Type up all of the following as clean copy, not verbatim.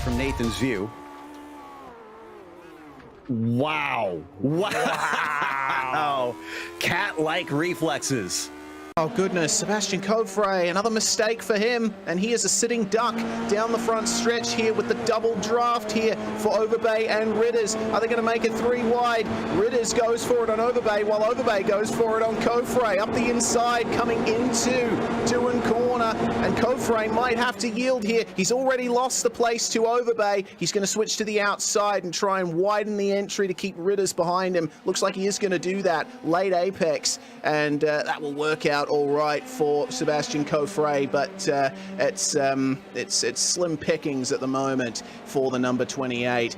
from Nathan's view. Wow. Wow. Cat-like reflexes. Oh goodness, Sebastian Coffre, another mistake for him, and he is a sitting duck down the front stretch here with the double draft here for Overbay and Ritters. Are they going to make it 3 wide? Ritters goes for it on Overbay, while Overbay goes for it on Coffre. Up the inside, coming into Doohan corner, and Coffre might have to yield here. He's already lost the place to Overbay. He's going to switch to the outside and try and widen the entry to keep Ritters behind him. Looks like he is going to do that. Late apex, and that will work out all right for Sebastian Coffre, but it's slim pickings at the moment for the number 28.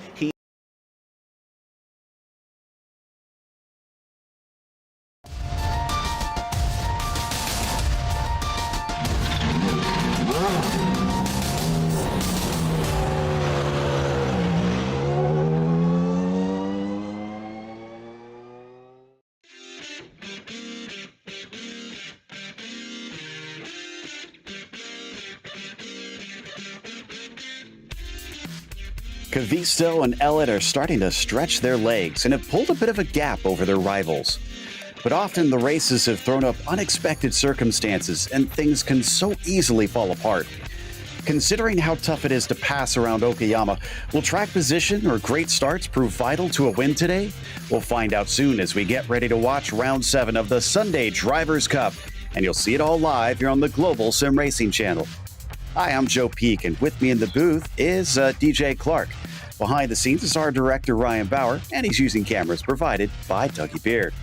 Kavisto and Elliott are starting to stretch their legs and have pulled a bit of a gap over their rivals. But often the races have thrown up unexpected circumstances and things can so easily fall apart. Considering how tough it is to pass around Okayama, will track position or great starts prove vital to a win today? We'll find out soon as we get ready to watch Round 7 of the Sunday Drivers' Cup, and you'll see it all live here on the Global SimRacing Channel. Hi, I'm Joe Peak, and with me in the booth is DJ Clark. Behind the scenes is our director, Ryan Bauer, and he's using cameras provided by Dougie Beard.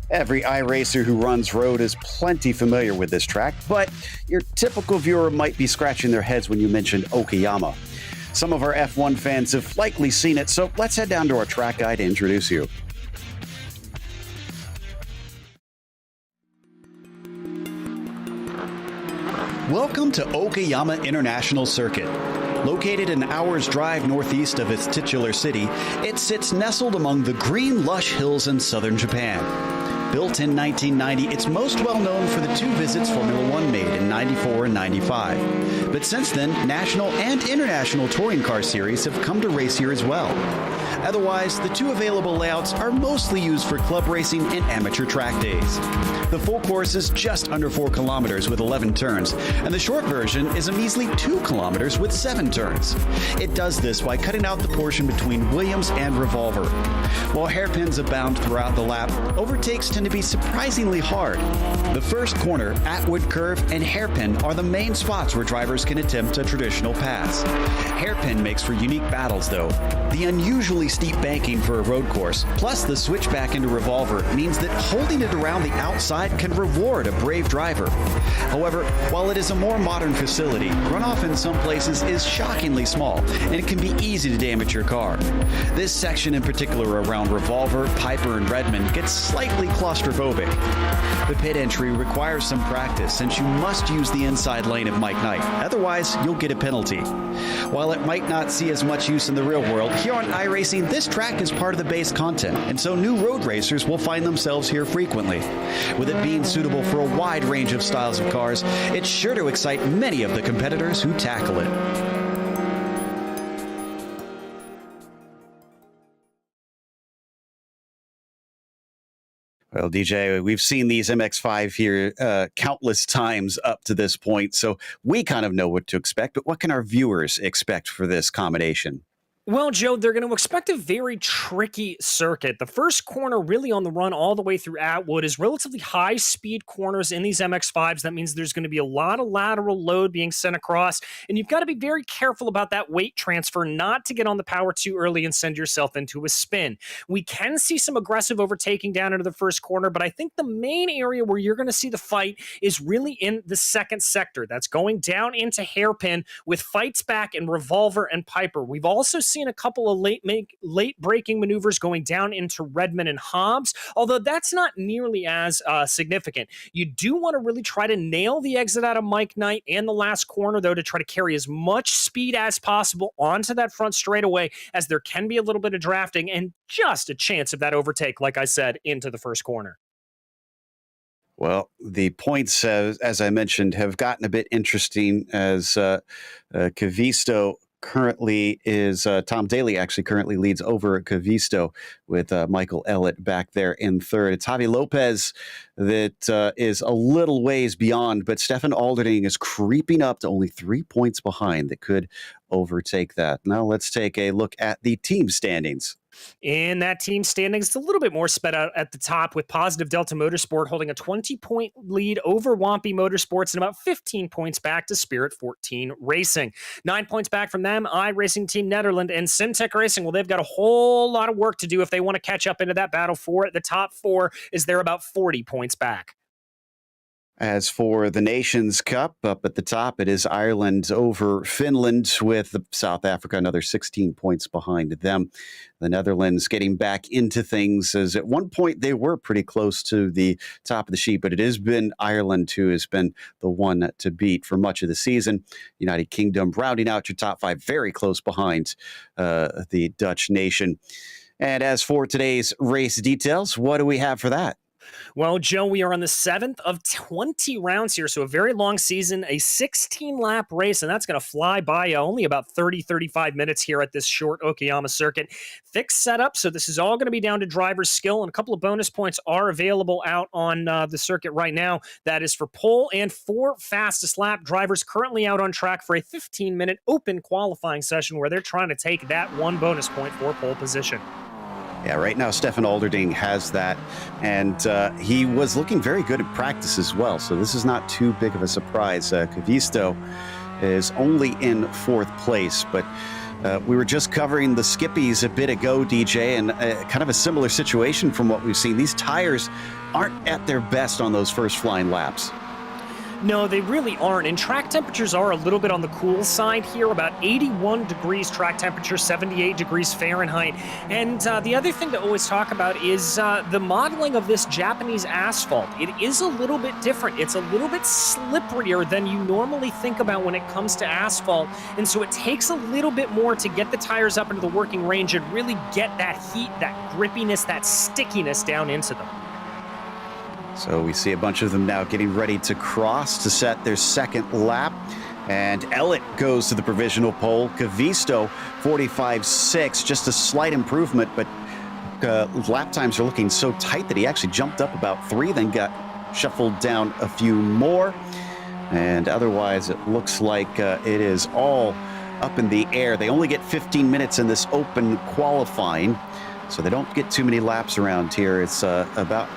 Every iRacer who runs road is plenty familiar with this track, but your typical viewer might be scratching their heads when you mention Okayama. Some of our F1 fans have likely seen it, so let's head down to our track guide to introduce you. Welcome to Okayama International Circuit. Located an hour's drive northeast of its titular city, it sits nestled among the green, lush hills in southern Japan. Built in 1990, it's most well known for the 2 visits Formula One made in 94 and 95. But since then, national and international touring car series have come to race here as well. Otherwise, the 2 available layouts are mostly used for club racing and amateur track days. The full course is just under 4 kilometers with 11 turns, and the short version is a measly 2 kilometers with 7 turns. It does this by cutting out the portion between Williams and Revolver. While hairpins abound throughout the lap, overtakes tend to be surprisingly hard. The first corner, Atwood Curve, and Hairpin are the main spots where drivers can attempt a traditional pass. Hairpin makes for unique battles, though. The unusually steep banking for a road course, plus the switch back into Revolver, means that holding it around the outside can reward a brave driver. However, while it is a more modern facility, runoff in some places is shockingly small, and it can be easy to damage your car. This section in particular around Revolver, Piper, and Redmond gets slightly claustrophobic. The pit entry requires some practice since you must use the inside lane of Mike Knight, otherwise you'll get a penalty. While it might not see as much use in the real world, here on iRacing this track is part of the base content, and so new road racers will find themselves here frequently. With it being suitable for a wide range of styles of cars, it's sure to excite many of the competitors who tackle it. Well, DJ, we've seen these MX-5 here countless times up to this point, so we kind of know what to expect, but what can our viewers expect for this combination? Well, Joe, they're going to expect a very tricky circuit. The first corner really on the run all the way through Atwood is relatively high-speed corners in these MX-5s. That means there's going to be a lot of lateral load being sent across, and you've got to be very careful about that weight transfer, not to get on the power too early and send yourself into a spin. We can see some aggressive overtaking down into the first corner, but I think the main area where you're going to see the fight is really in the second sector. That's going down into Hairpin with fights back in Revolver and Piper. We've also seen a couple of late braking maneuvers going down into Redmond and Hobbs, although that's not nearly as significant. You do want to really try to nail the exit out of Mike Knight and the last corner, though, to try to carry as much speed as possible onto that front straightaway, as there can be a little bit of drafting and just a chance of that overtake, like I said, into the first corner. Well, the points, as I mentioned, have gotten a bit interesting as Kavisto currently is Tom Daly actually currently leads over Cavisto with Michael Ellett back there in third. It's Javi Lopez that is a little ways beyond, but Stefan Alderding is creeping up to only 3 points behind that could overtake that. Now let's take a look at the team standings. In that team standings, it's a little bit more spread out at the top, with Positive Delta Motorsport holding a 20-point lead over Wampy Motorsports and about 15 points back to Spirit 14 Racing. 9 points back from them, iRacing Team Netherlands and SimTech Racing. Well, they've got a whole lot of work to do if they want to catch up into that battle for it. The top four is they're about 40 points back. As for the Nations Cup, up at the top, it is Ireland over Finland, with South Africa another 16 points behind them. The Netherlands getting back into things, as at one point they were pretty close to the top of the sheet, but it has been Ireland who has been the one to beat for much of the season. United Kingdom rounding out your top five, very close behind the Dutch nation. And as for today's race details, what do we have for that? Well, Joe, we are on the 7th of 20 rounds here, so a very long season, a 16-lap race, and that's going to fly by only about 35 minutes here at this short Okayama circuit. Fixed setup, so this is all going to be down to driver's skill, and a couple of bonus points are available out on the circuit right now. That is for pole and for fastest lap. Drivers currently out on track for a 15-minute open qualifying session where they're trying to take that one bonus point for pole position. Yeah, right now Stefan Alderding has that, and he was looking very good at practice as well, so this is not too big of a surprise. Cavisto is only in fourth place, but we were just covering the Skippies a bit ago, DJ, and kind of a similar situation from what we've seen. These tires aren't at their best on those first flying laps. No, they really aren't. And track temperatures are a little bit on the cool side here, about 81 degrees track temperature, 78 degrees Fahrenheit. And the other thing to always talk about is the modeling of this Japanese asphalt. It is a little bit different. It's a little bit slipperier than you normally think about when it comes to asphalt. And so it takes a little bit more to get the tires up into the working range and really get that heat, that grippiness, that stickiness down into them. So we see a bunch of them now getting ready to cross to set their second lap. And Ellett goes to the provisional pole. Cavisto, 45.6, just a slight improvement, but lap times are looking so tight that he actually jumped up about 3, then got shuffled down a few more. And otherwise, it looks like it is all up in the air. They only get 15 minutes in this open qualifying, so they don't get too many laps around here. It's about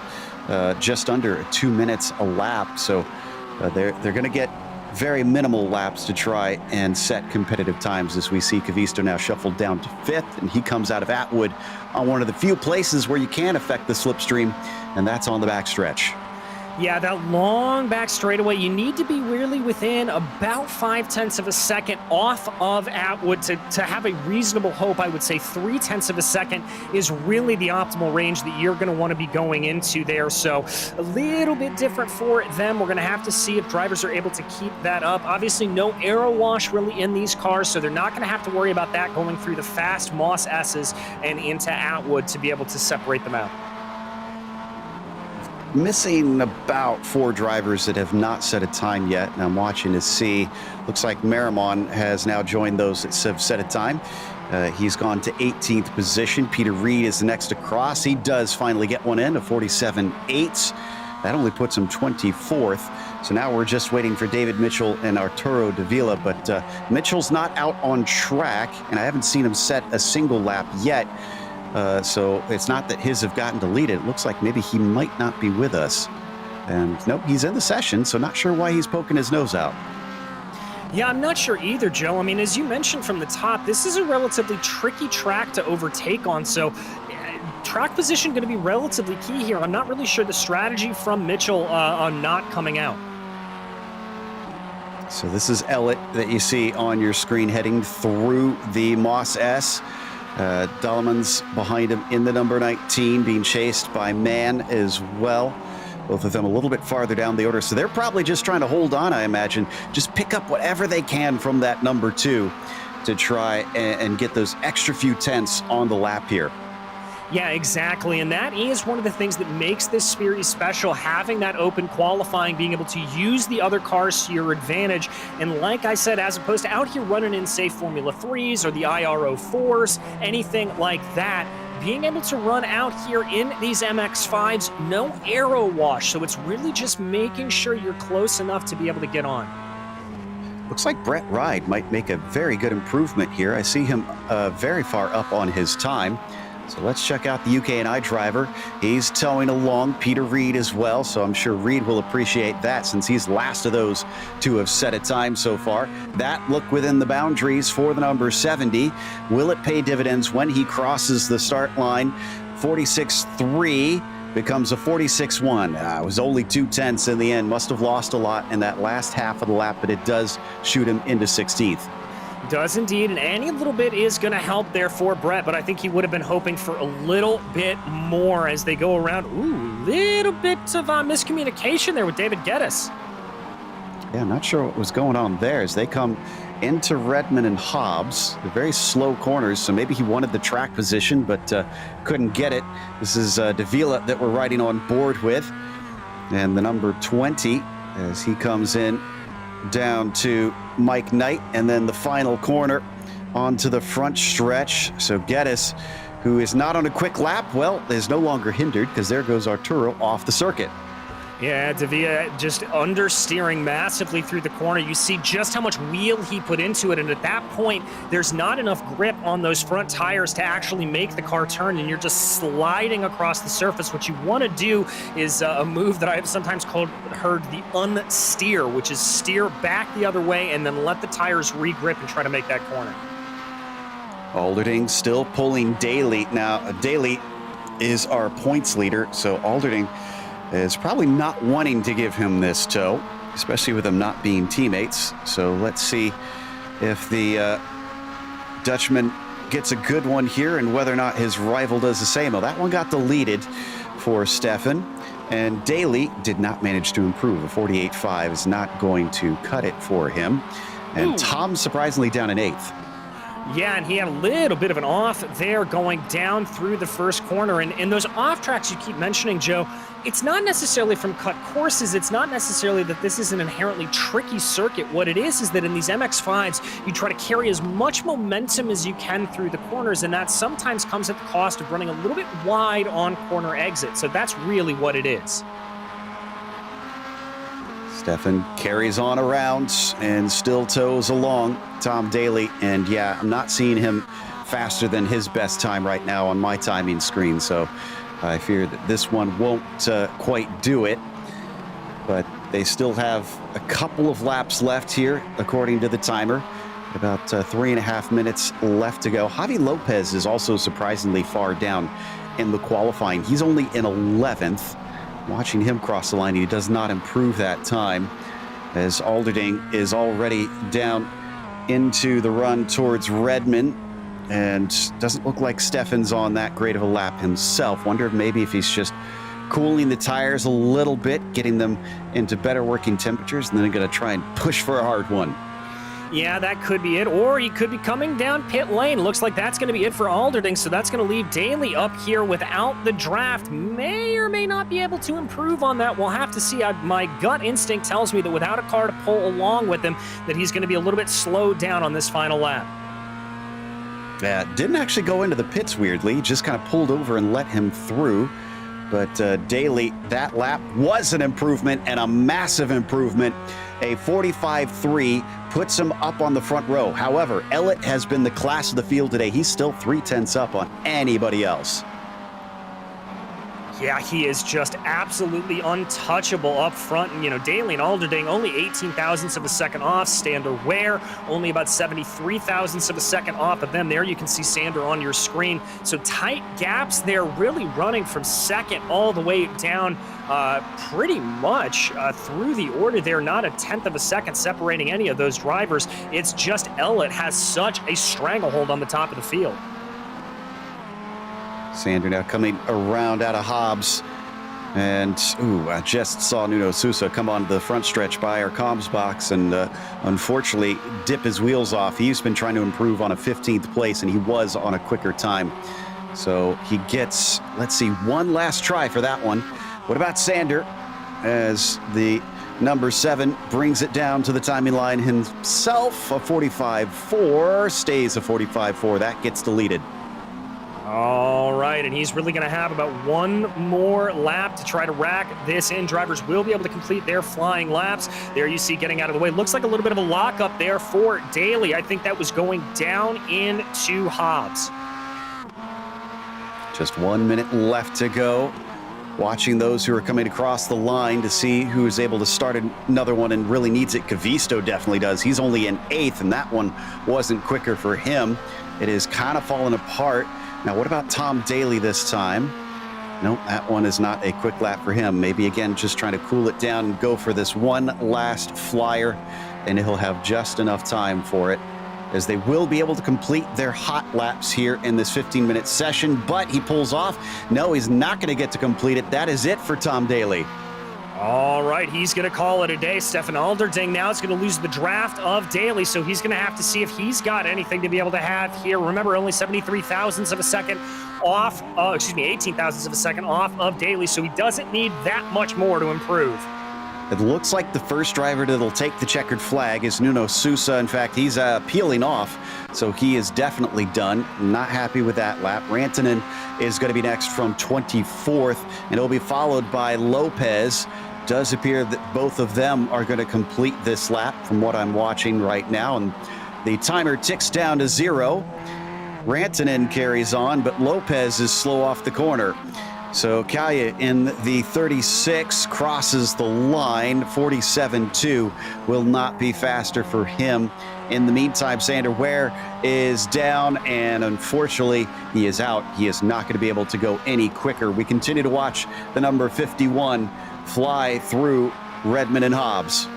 just under 2 minutes a lap, so they're going to get very minimal laps to try and set competitive times, as we see Cavisto now shuffled down to 5th, and he comes out of Atwood on one of the few places where you can affect the slipstream, and that's on the backstretch. Yeah, that long back straightaway, you need to be really within about 0.5 of a second off of Atwood to have a reasonable hope. I would say 0.3 of a second is really the optimal range that you're going to want to be going into there. So a little bit different for them. We're going to have to see if drivers are able to keep that up. Obviously, no aero wash really in these cars, so they're not going to have to worry about that going through the fast Moss S's and into Atwood to be able to separate them out. Missing about 4 drivers that have not set a time yet, and I'm watching to see. Looks like Marimon has now joined those that have set a time. He's gone to 18th position. Peter Reed is the next across. He does finally get one in, a 47.8. That only puts him 24th. So now we're just waiting for David Mitchell and Arturo Davila, but Mitchell's not out on track, and I haven't seen him set a single lap yet. So it's not that his have gotten deleted. It looks like maybe he might not be with us. And nope, he's in the session, so not sure why he's poking his nose out. Yeah, I'm not sure either, Joe. I mean, as you mentioned from the top, this is a relatively tricky track to overtake on, so track position going to be relatively key here. I'm not really sure the strategy from Mitchell on not coming out. So this is Ellett that you see on your screen heading through the Moss S. Dolman's behind him in the number 19, being chased by Mann as well. Both of them a little bit farther down the order, so they're probably just trying to hold on, I imagine. Just pick up whatever they can from that number 2 to try and get those extra few tenths on the lap here. Yeah, exactly. And that is one of the things that makes this series special, having that open qualifying, being able to use the other cars to your advantage. And like I said, as opposed to out here running in, say, Formula 3s or the IRO 4s, anything like that, being able to run out here in these MX-5s, no aero wash. So it's really just making sure you're close enough to be able to get on. Looks like Brett Ride might make a very good improvement here. I see him very far up on his time. So let's check out the UKNI driver. He's towing along Peter Reed as well, so I'm sure Reed will appreciate that since he's last of those to have set a time so far. That look within the boundaries for the number 70. Will it pay dividends when he crosses the start line? 46.3 becomes a 46.1. It was only 2/10 in the end. Must have lost a lot in that last half of the lap, but it does shoot him into 16th. Does indeed, and any little bit is going to help there for Brett, but I think he would have been hoping for a little bit more as they go around. Ooh, little bit of miscommunication there with David Geddes. Yeah, not sure what was going on there as they come into Redmond and Hobbs. They're very slow corners, so maybe he wanted the track position, but couldn't get it. This is Davila that we're riding on board with, and the number 20 as he comes in down to Mike Knight, and then the final corner onto the front stretch. So Geddes, who is not on a quick lap, well, is no longer hindered because there goes Arturo off the circuit. Yeah, Davila just understeering massively through the corner. You see just how much wheel he put into it, and at that point, there's not enough grip on those front tires to actually make the car turn, and you're just sliding across the surface. What you want to do is a move that I've sometimes heard the unsteer, which is steer back the other way and then let the tires re-grip and try to make that corner. Alderding still pulling Daly. Now, Daly is our points leader, so Alderding is probably not wanting to give him this tow, especially with them not being teammates. So let's see if the Dutchman gets a good one here and whether or not his rival does the same. Well, that one got deleted for Stefan, and Daly did not manage to improve. A 48.5 is not going to cut it for him. And Tom surprisingly down in 8th. Yeah, and he had a little bit of an off there going down through the first corner. And those off tracks you keep mentioning, Joe, it's not necessarily from cut courses. It's not necessarily that this is an inherently tricky circuit. What it is that in these MX-5s, you try to carry as much momentum as you can through the corners, and that sometimes comes at the cost of running a little bit wide on corner exits. So that's really what it is. Stefan carries on around and still tows along Tom Daly. And yeah, I'm not seeing him faster than his best time right now on my timing screen. So I fear that this one won't quite do it. But they still have a couple of laps left here, according to the timer. About 3.5 minutes left to go. Javi Lopez is also surprisingly far down in the qualifying. He's only in 11th. Watching him cross the line, he does not improve that time as Alderding is already down into the run towards Redmond, and doesn't look like Stefan's on that great of a lap himself. Wonder if maybe if he's just cooling the tires a little bit, getting them into better working temperatures, and then going to try and push for a hard one. Yeah, that could be it. Or he could be coming down pit lane. Looks like that's going to be it for Alderding, so that's going to leave Daly up here without the draft. May or may not be able to improve on that. We'll have to see. My gut instinct tells me that without a car to pull along with him, that he's going to be a little bit slowed down on this final lap. Yeah, didn't actually go into the pits, weirdly. Just kind of pulled over and let him through. But Daly, that lap was an improvement, and a massive improvement. A 45.3 puts him up on the front row. However, Ellett has been the class of the field today. He's still 0.3 up on anybody else. Yeah, he is just absolutely untouchable up front. And, Daly and Alderding only 18 thousandths of a second off. Sander Ware only about 73 thousandths of a second off of them. There you can see Sander on your screen. So tight gaps there, really running from second all the way down pretty much through the order there. Not a tenth of a second separating any of those drivers. It's just Ellett has such a stranglehold on the top of the field. Sander now coming around out of Hobbs. And, I just saw Nuno Sousa come onto the front stretch by our comms box and unfortunately dip his wheels off. He's been trying to improve on a 15th place, and he was on a quicker time. So he gets, let's see, one last try for that one. What about Sander as the number 7 brings it down to the timing line himself? A 45.4, stays a 45.4. That gets deleted. All right, and he's really going to have about one more lap to try to rack this in. Drivers will be able to complete their flying laps. There you see getting out of the way. Looks like a little bit of a lockup there for Daly. I think that was going down into Hobbs. Just 1 minute left to go. Watching those who are coming across the line to see who is able to start another one and really needs it. Kavisto definitely does. He's only in 8th, and that one wasn't quicker for him. It is kind of fallen apart. Now, what about Tom Daly this time? No, that one is not a quick lap for him. Maybe, again, just trying to cool it down and go for this one last flyer, and he'll have just enough time for it, as they will be able to complete their hot laps here in this 15-minute session. But he pulls off. No, he's not going to get to complete it. That is it for Tom Daly. All right, he's going to call it a day. Stefan Alderding now is going to lose the draft of Daly, so he's going to have to see if he's got anything to be able to have here. Remember, only 73 thousandths of a second off, 18 thousandths of a second off of Daly, so he doesn't need that much more to improve. It looks like the first driver that'll take the checkered flag is Nuno Sousa. In fact, he's peeling off, so he is definitely done. Not happy with that lap. Rantanen is going to be next from 24th, and it'll be followed by Lopez. Does appear that both of them are going to complete this lap from what I'm watching right now, and the timer ticks down to 0. Rantanen carries on, but Lopez is slow off the corner. So Kaya in the 36 crosses the line. 47.2 will not be faster for him. In the meantime, Sander Ware is down, and unfortunately, he is out. He is not going to be able to go any quicker. We continue to watch the number 51 fly through Redmond and Hobbs.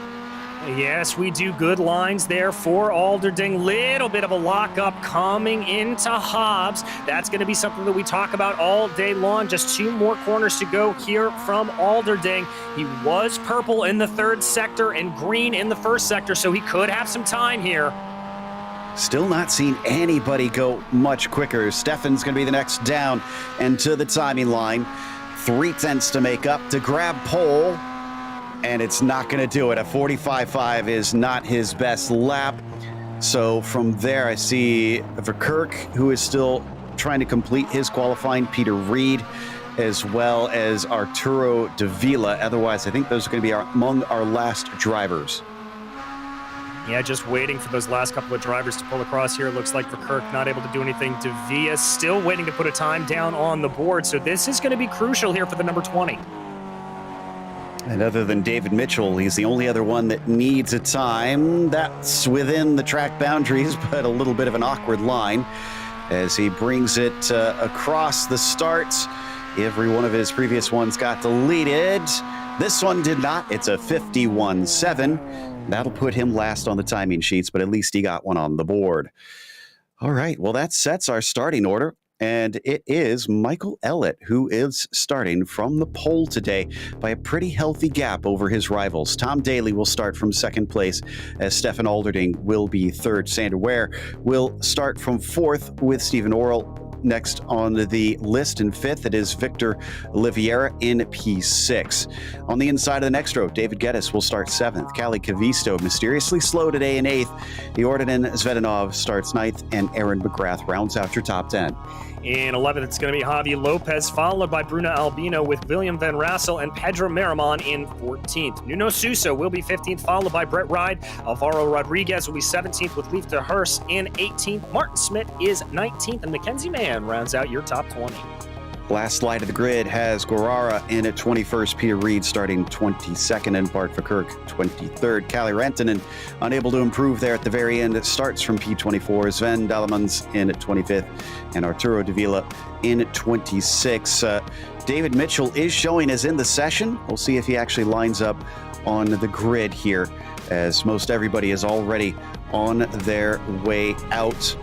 Yes, we do. Good lines there for Alderding. Little bit of a lockup coming into Hobbs. That's going to be something that we talk about all day long. Just 2 more corners to go here from Alderding. He was purple in the 3rd sector and green in the 1st sector, so he could have some time here. Still not seen anybody go much quicker. Stefan's going to be the next down and to the timing line. 3 tenths to make up to grab pole, and it's not going to do it. A 45.5 is not his best lap. So from there, I see Verkerk, who is still trying to complete his qualifying, Peter Reed, as well as Arturo Davila. Otherwise, I think those are going to be among our last drivers. Yeah, just waiting for those last couple of drivers to pull across here. Looks like Verkerk not able to do anything. Davila still waiting to put a time down on the board. So this is going to be crucial here for the number 20. And other than David Mitchell, he's the only other one that needs a time. That's within the track boundaries, but a little bit of an awkward line as he brings it across the start. Every one of his previous ones got deleted. This one did not. It's a 51.7. That'll put him last on the timing sheets, but at least he got one on the board. All right, well, that sets our starting order. And it is Michael Ellett who is starting from the pole today by a pretty healthy gap over his rivals. Tom Daly will start from 2nd place, as Stefan Alderding will be 3rd. Sander Ware will start from 4th, with Stephen Orrell next on the list. In 5th, it is Victor Oliveira in P6. On the inside of the next row, David Geddes will start 7th. Kali Kavisto mysteriously slow today in 8th. Jordan Zvedanov starts 9th, and Aaron McGrath rounds out your top 10. In 11th, it's going to be Javi Lopez, followed by Bruno Albino, with William Van Rassel and Pedro Miramon in 14th. Nuno Sousa will be 15th, followed by Brett Ride. Alvaro Rodriguez will be 17th, with Leif de Hurst in 18th. Martin Smith is 19th, and Mackenzie Mann rounds out your top 20. Last light of the grid has Guerrara in at 21st. Peter Reed starting 22nd, and Bart Verkerk 23rd. Kalle Rantanen unable to improve there at the very end. It starts from P24. Sven Dalemans in at 25th, and Arturo Davila in at 26. David Mitchell is showing as in the session. We'll see if he actually lines up on the grid here, as most everybody is already on their way out.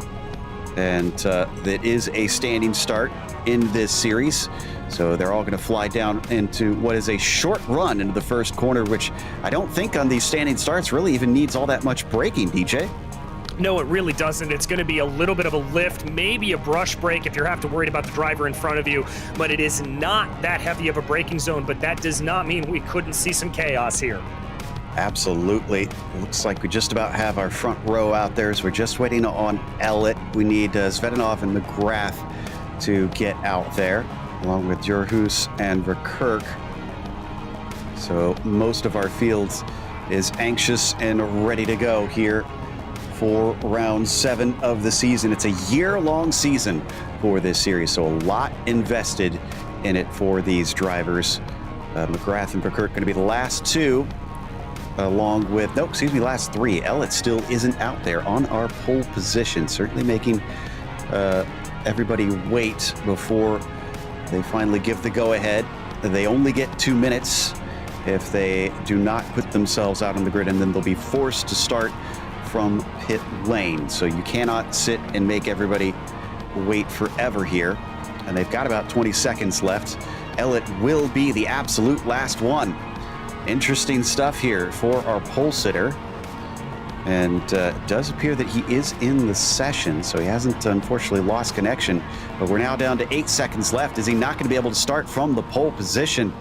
And that is a standing start in this series. So they're all going to fly down into what is a short run into the first corner, which I don't think on these standing starts really even needs all that much braking, DJ. No, it really doesn't. It's going to be a little bit of a lift, maybe a brush break if you're have to worry about the driver in front of you, but it is not that heavy of a braking zone, but that does not mean we couldn't see some chaos here. Absolutely. Looks like we just about have our front row out there, so we're just waiting on Elliott. We need Svetanov and McGrath to get out there, along with Jurhus and Verkerk. So most of our fields is anxious and ready to go here for round 7 of the season. It's a year-long season for this series, so a lot invested in it for these drivers. McGrath and Verkerk going to be the last 2, along with, last 3. Elliott still isn't out there on our pole position, certainly making everybody wait before they finally give the go-ahead. They only get 2 minutes if they do not put themselves out on the grid, and then they'll be forced to start from pit lane. So you cannot sit and make everybody wait forever here. And they've got about 20 seconds left. Elliott will be the absolute last one. Interesting stuff here for our pole sitter. And it does appear that he is in the session, so he hasn't unfortunately lost connection. But we're now down to 8 seconds left. Is he not going to be able to start from the pole position?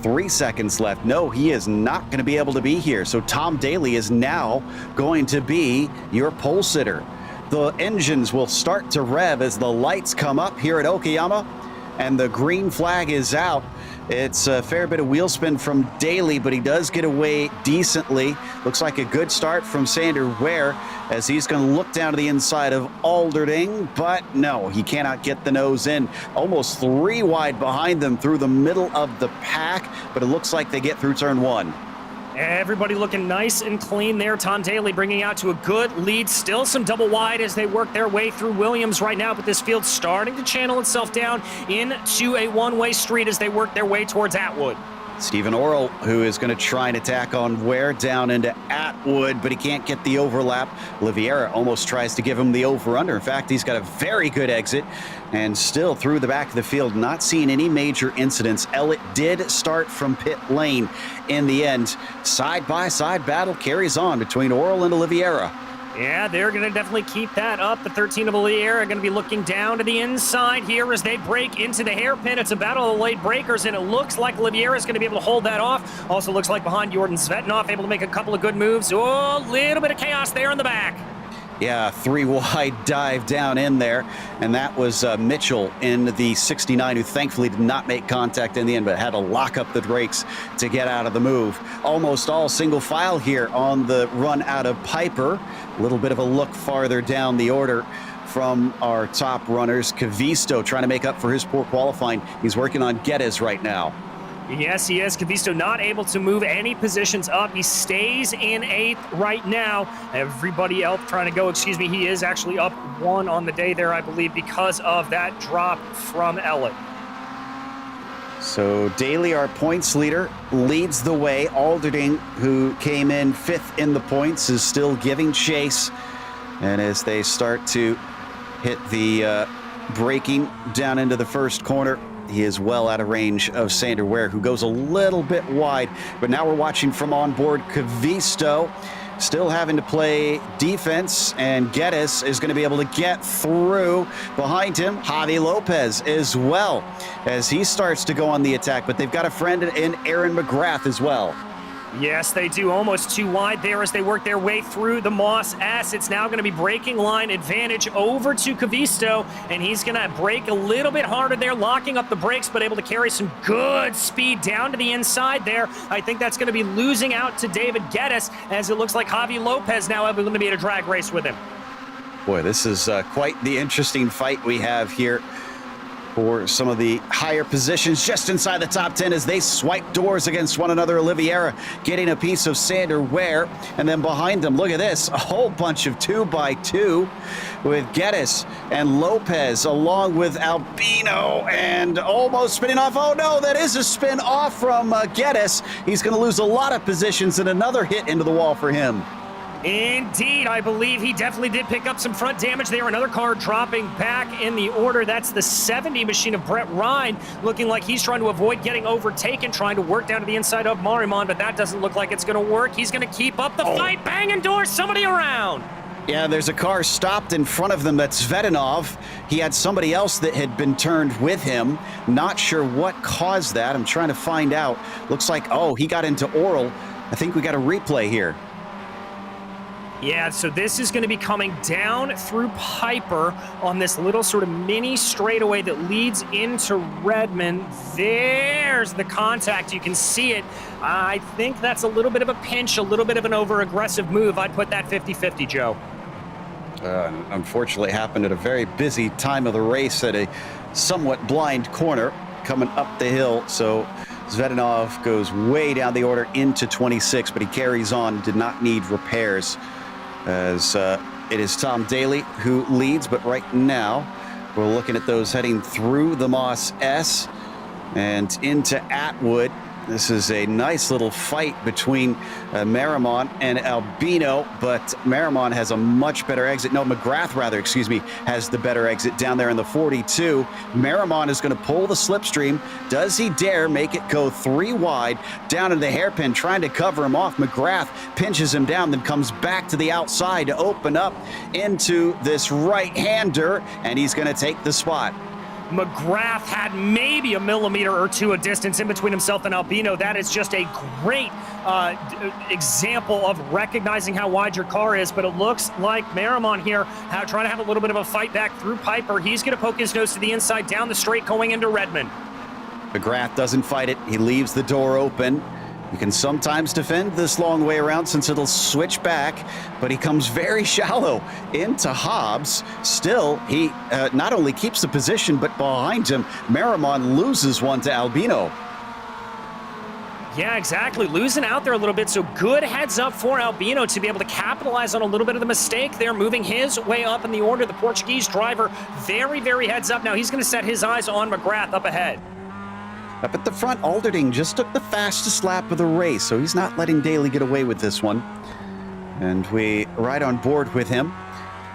3 seconds left. No, he is not going to be able to be here. So Tom Daly is now going to be your pole sitter. The engines will start to rev as the lights come up here at Okayama, and the green flag is out. It's a fair bit of wheel spin from Daly, but he does get away decently. Looks like a good start from Sander Ware as he's going to look down to the inside of Alderding, but no, he cannot get the nose in. Almost 3 wide behind them through the middle of the pack, but it looks like they get through turn 1. Everybody looking nice and clean there. Tom Daly bringing out to a good lead. Still some double wide as they work their way through Williams right now, but this field starting to channel itself down into a one-way street as they work their way towards Atwood. Stephen Orrell, who is going to try and attack on Ware down into Atwood, but he can't get the overlap. Oliveira almost tries to give him the over-under. In fact, he's got a very good exit and still through the back of the field, not seeing any major incidents. Elliott did start from pit lane in the end. Side-by-side battle carries on between Orrell and Oliveira. Yeah, they're going to definitely keep that up. The 13 of Oliveira going to be looking down to the inside here as they break into the hairpin. It's a battle of the late breakers, and it looks like Oliveira is going to be able to hold that off. Also looks like behind Jordan Svetanov, able to make a couple of good moves. Oh, a little bit of chaos there in the back. Yeah, 3 wide dive down in there, and that was Mitchell in the 69, who thankfully did not make contact in the end, but had to lock up the brakes to get out of the move. Almost all single file here on the run out of Piper. A little bit of a look farther down the order from our top runners. Cavisto trying to make up for his poor qualifying. He's working on Geddes right now. Yes, he is. Cavisto not able to move any positions up. He stays in 8th right now. Everybody else trying to go, he is actually up 1 on the day there, I believe, because of that drop from Elliott. So Daly, our points leader, leads the way. Alderding, who came in 5th in the points, is still giving chase. And as they start to hit the braking down into the first corner, he is well out of range of Sander Ware, who goes a little bit wide. But now we're watching from onboard Cavisto, still having to play defense, and Geddes is going to be able to get through. Behind him, Javi Lopez as well, as he starts to go on the attack. But they've got a friend in Aaron McGrath as well. Yes, they do. Almost 2 wide there as they work their way through the Moss S. It's now going to be braking line advantage over to Cavisto, and he's going to brake a little bit harder there, locking up the brakes, but able to carry some good speed down to the inside there. I think that's going to be losing out to David Geddes, as it looks like Javi Lopez now able to be in a drag race with him. Boy, this is quite the interesting fight we have here for some of the higher positions just inside the top 10 as they swipe doors against one another. Oliveira getting a piece of Sander Ware, and then behind them, look at this, a whole bunch of 2x2 with Geddes and Lopez along with Albino, and almost spinning off. Oh no, that is a spin off from Geddes. He's going to lose a lot of positions, and another hit into the wall for him. Indeed, I believe he definitely did pick up some front damage there. Another car dropping back in the order. That's the 70 machine of Brett Ryan, looking like he's trying to avoid getting overtaken, trying to work down to the inside of Marimon, but that doesn't look like it's going to work. He's going to keep up the fight, banging doors, somebody around. Yeah, there's a car stopped in front of them. That's Zvedanov. He had somebody else that had been turned with him. Not sure what caused that. I'm trying to find out. Looks like, oh, he got into Oral. I think we got a replay here. Yeah, so this is going to be coming down through Piper on this little sort of mini straightaway that leads into Redmond. There's the contact. You can see it. I think that's a little bit of a pinch, a little bit of an over-aggressive move. I'd put that 50-50, Joe. Unfortunately, it happened at a very busy time of the race at a somewhat blind corner coming up the hill. So Zvedanov goes way down the order into 26, but he carries on, did not need repairs. As it is Tom Daly who leads, but right now we're looking at those heading through the Moss S and into Atwood. This is a nice little fight between Merrimon and Albino, but Merrimon has a much better exit. No, McGrath, rather, excuse me, has the better exit down there in the 42. Merrimon is going to pull the slipstream. Does he dare make it go 3 wide down into the hairpin, trying to cover him off? McGrath pinches him down, then comes back to the outside to open up into this right-hander, and he's going to take the spot. McGrath had maybe a millimeter or two of distance in between himself and Albino. That is just a great example of recognizing how wide your car is, but it looks like Merrimon here trying to have a little bit of a fight back through Piper. He's going to poke his nose to the inside down the straight going into Redmond. McGrath doesn't fight it. He leaves the door open. You can sometimes defend this long way around since it'll switch back, but he comes very shallow into Hobbs. Still, he not only keeps the position, but behind him, Merrimon loses one to Albino. Yeah, exactly. Losing out there a little bit, so good heads up for Albino to be able to capitalize on a little bit of the mistake there, moving his way up in the order. The Portuguese driver, very, very heads up. Now he's going to set his eyes on McGrath up ahead. Up at the front, Alderding just took the fastest lap of the race, so he's not letting Daly get away with this one. And we ride on board with him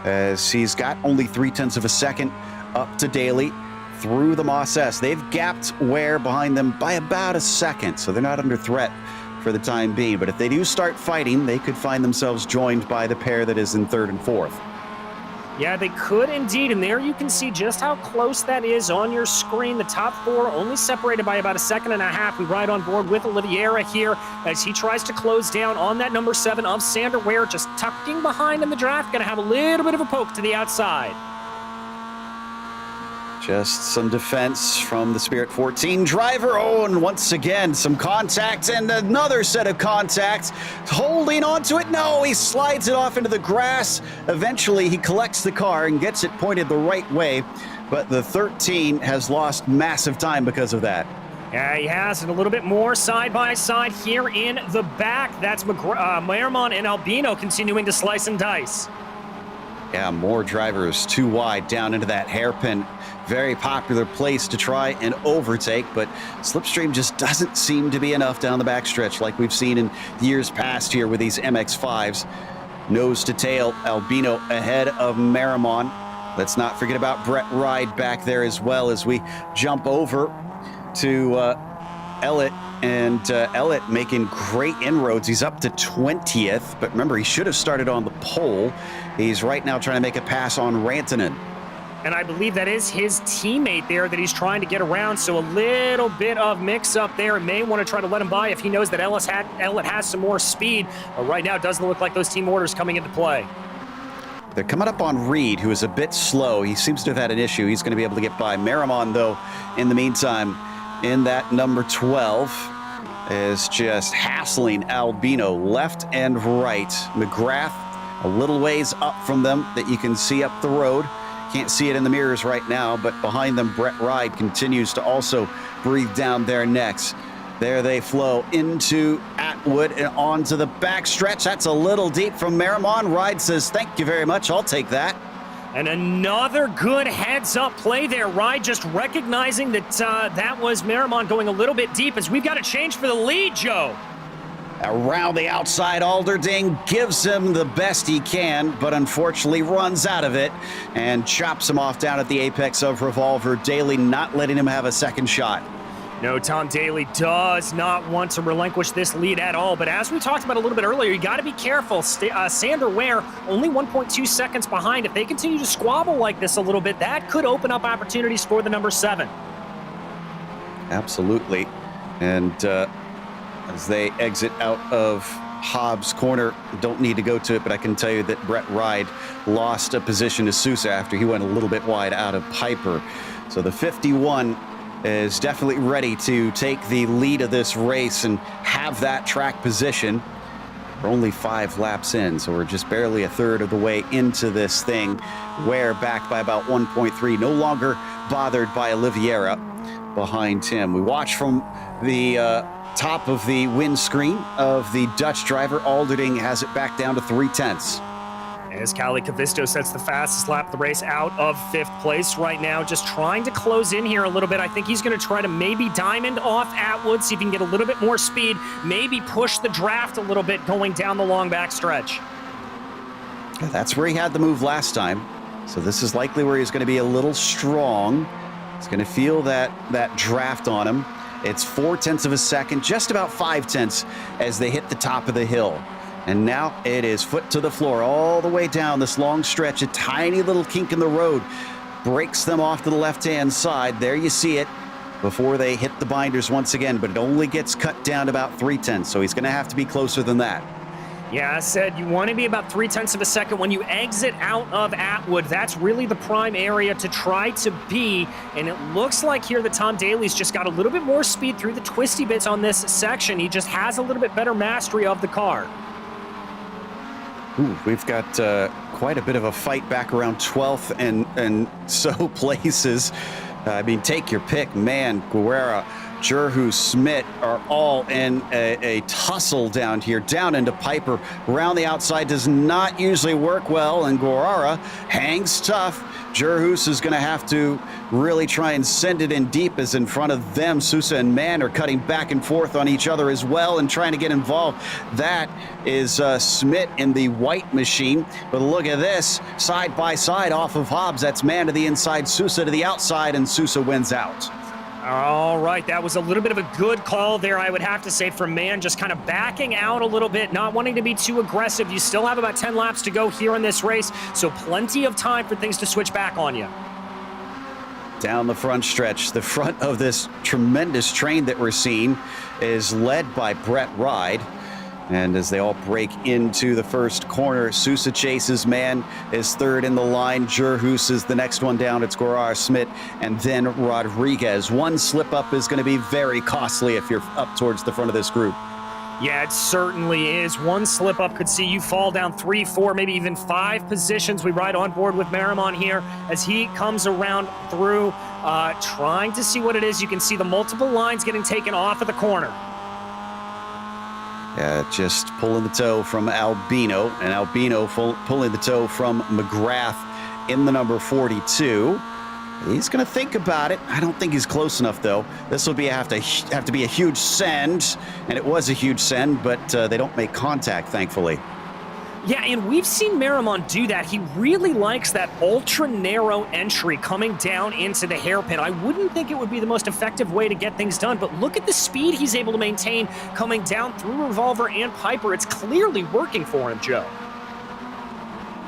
as he's got only 0.3 of a second up to Daly through the Moss S. They've gapped Ware behind them by about a second, so they're not under threat for the time being. But if they do start fighting, they could find themselves joined by the pair that is in 3rd and 4th. Yeah, they could indeed, and there you can see just how close that is on your screen. The top 4 only separated by about 1.5 seconds. We ride on board with Oliveira here as he tries to close down on that number 7 of Sander Ware, just tucking behind in the draft, going to have a little bit of a poke to the outside. Just some defense from the Spirit 14 driver. Oh, and once again, some contact and another set of contacts. Holding onto it. No, he slides it off into the grass. Eventually, he collects the car and gets it pointed the right way. But the 13 has lost massive time because of that. Yeah, he has, and a little bit more side by side here in the back. That's Merrimon and Albino continuing to slice and dice. Yeah, more drivers too wide down into that hairpin. Very popular place to try and overtake, but slipstream just doesn't seem to be enough down the backstretch like we've seen in years past here with these MX-5s. Nose to tail, Albino ahead of Merrimon. Let's not forget about Brett Ride back there as well as we jump over to Ellett, and Ellett making great inroads. He's up to 20th, but remember, he should have started on the pole. He's right now trying to make a pass on Rantanen. And I believe that is his teammate there that he's trying to get around, so a little bit of mix-up there. May want to try to let him by if he knows that Ellett has some more speed. But right now, it doesn't look like those team orders coming into play. They're coming up on Reed, who is a bit slow. He seems to have had an issue. He's going to be able to get by. Merrimon, though, in the meantime, in that number 12, is just hassling Albino left and right. McGrath a little ways up from them that you can see up the road. Can't see it in the mirrors right now, but behind them, Brett Ride continues to also breathe down their necks. There they flow into Atwood and onto the backstretch. That's a little deep from Merrimon. Ride says, thank you very much, I'll take that. And another good heads-up play there. Ride just recognizing that that was Merrimon going a little bit deep as we've got a change for the lead, Joe. Around the outside, Alderding gives him the best he can, but unfortunately runs out of it and chops him off down at the apex of Revolver. Daly not letting him have a second shot. No, Tom Daly does not want to relinquish this lead at all, but as we talked about a little bit earlier, you got to be careful. Sander Ware only 1.2 seconds behind. If they continue to squabble like this a little bit, that could open up opportunities for the number 7. Absolutely. And as they exit out of Hobbs' corner, don't need to go to it, but I can tell you that Brett Ride lost a position to Sousa after he went a little bit wide out of Piper. So the 51 is definitely ready to take the lead of this race and have that track position. We're only 5 laps in, so we're just barely a third of the way into this thing. Ware back by about 1.3, no longer bothered by Oliveira behind him. We watch from the top of the windscreen of the Dutch driver. Alderding has it back down to 3/10. As Cali Cavisto sets the fastest lap of the race out of 5th place right now, just trying to close in here a little bit. I think he's going to try to maybe diamond off Atwood, see if he can get a little bit more speed, maybe push the draft a little bit going down the long back stretch. That's where he had the move last time, so this is likely where he's going to be a little strong. He's going to feel that draft on him. It's 0.4 of a second, just about 0.5 as they hit the top of the hill. And now it is foot to the floor all the way down this long stretch. A tiny little kink in the road breaks them off to the left-hand side. There you see it before they hit the binders once again, but it only gets cut down to about 0.3, so he's going to have to be closer than that. Yeah, I said you want to be about 0.3 of a second when you exit out of Atwood. That's really the prime area to try to be, and it looks like here that Tom Daly's just got a little bit more speed through the twisty bits on this section. He just has a little bit better mastery of the car. Ooh, we've got quite a bit of a fight back around 12th and so places. I mean, take your pick. Man, Guerra, Jerhu, Smith are all in a tussle down here, down into Piper. Around the outside does not usually work well, and Guerra hangs tough. Jerhus is going to have to really try and send it in deep, as in front of them, Sousa and Mann are cutting back and forth on each other as well and trying to get involved. That is Smith in the white machine. But look at this, side by side off of Hobbs. That's Mann to the inside, Sousa to the outside, and Sousa wins out. All right, that was a little bit of a good call there, I would have to say, from Mann, just kind of backing out a little bit, not wanting to be too aggressive. You still have about 10 laps to go here in this race, so plenty of time for things to switch back on you. Down the front stretch, the front of this tremendous train that we're seeing is led by Brett Ride. And as they all break into the first corner, Sousa chases Mann, is third in the line. Jerhus is the next one down. It's Guerra, Smith, and then Rodriguez. One slip up is going to be very costly if you're up towards the front of this group. Yeah, it certainly is. One slip up could see you fall down 3, 4, maybe even 5 positions. We ride on board with Merriman here as he comes around through, trying to see what it is. You can see the multiple lines getting taken off of the corner. Just pulling the toe from Albino, and Albino pulling the toe from McGrath in the number 42. He's going to think about it. I don't think he's close enough, though. This will have to be a huge send, and it was a huge send, but they don't make contact, thankfully. Yeah, and we've seen Merriman do that. He really likes that ultra-narrow entry coming down into the hairpin. I wouldn't think it would be the most effective way to get things done, but look at the speed he's able to maintain coming down through Revolver and Piper. It's clearly working for him, Joe.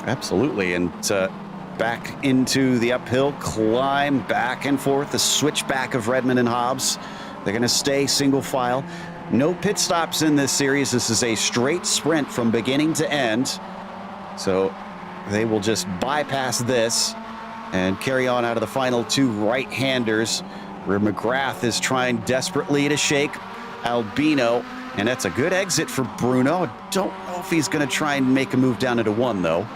Absolutely, and back into the uphill climb, back and forth, the switchback of Redmond and Hobbs. They're going to stay single file. No pit stops in this series. This is a straight sprint from beginning to end. So they will just bypass this and carry on out of the final 2 right-handers, where McGrath is trying desperately to shake Albino. And that's a good exit for Bruno. I don't know if he's going to try and make a move down into 1, though.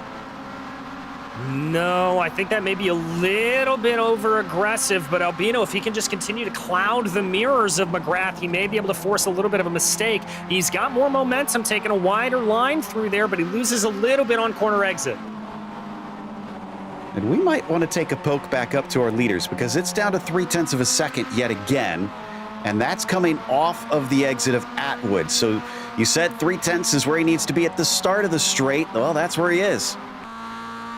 No, I think that may be a little bit over-aggressive, but Albino, if he can just continue to cloud the mirrors of McGrath, he may be able to force a little bit of a mistake. He's got more momentum, taking a wider line through there, but he loses a little bit on corner exit. And we might want to take a poke back up to our leaders, because it's down to 0.3 of a second yet again, and that's coming off of the exit of Atwood. So you said 0.3 is where he needs to be at the start of the straight. Well, that's where he is.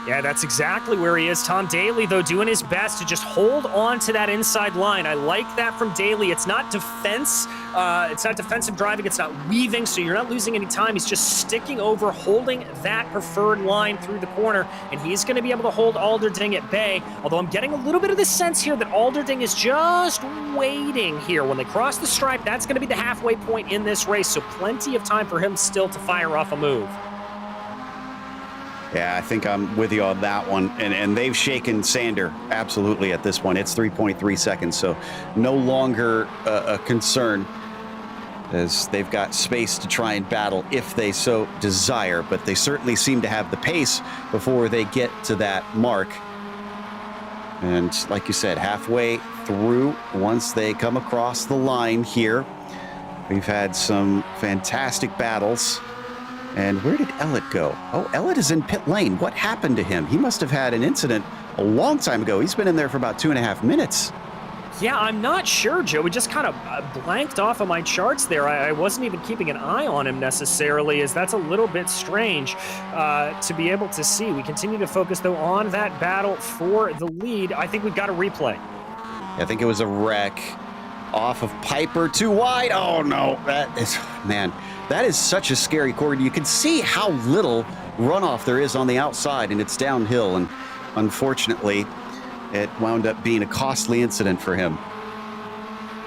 Yeah, that's exactly where he is. Tom Daly, though, doing his best to just hold on to that inside line. I like that from Daly. It's not defense. It's not defensive driving. It's not weaving, so you're not losing any time. He's just sticking over, holding that preferred line through the corner, and he's going to be able to hold Alderding at bay. Although I'm getting a little bit of the sense here that Alderding is just waiting here. When they cross the stripe, that's going to be the halfway point in this race, so plenty of time for him still to fire off a move. Yeah, I think I'm with you on that one. And they've shaken Sander absolutely at this point. It's 3.3 seconds, so no longer a concern, as they've got space to try and battle if they so desire. But they certainly seem to have the pace before they get to that mark. And like you said, halfway through, once they come across the line here, we've had some fantastic battles. And where did Ellett go? Oh, Ellett is in pit lane. What happened to him? He must have had an incident a long time ago. He's been in there for about 2.5 minutes. Yeah, I'm not sure, Joe. We just kind of blanked off of my charts there. I wasn't even keeping an eye on him necessarily, as that's a little bit strange to be able to see. We continue to focus, though, on that battle for the lead. I think we've got a replay. I think it was a wreck off of Piper, too wide. Oh, no. That is such a scary corner. You can see how little runoff there is on the outside, and it's downhill. And unfortunately, it wound up being a costly incident for him.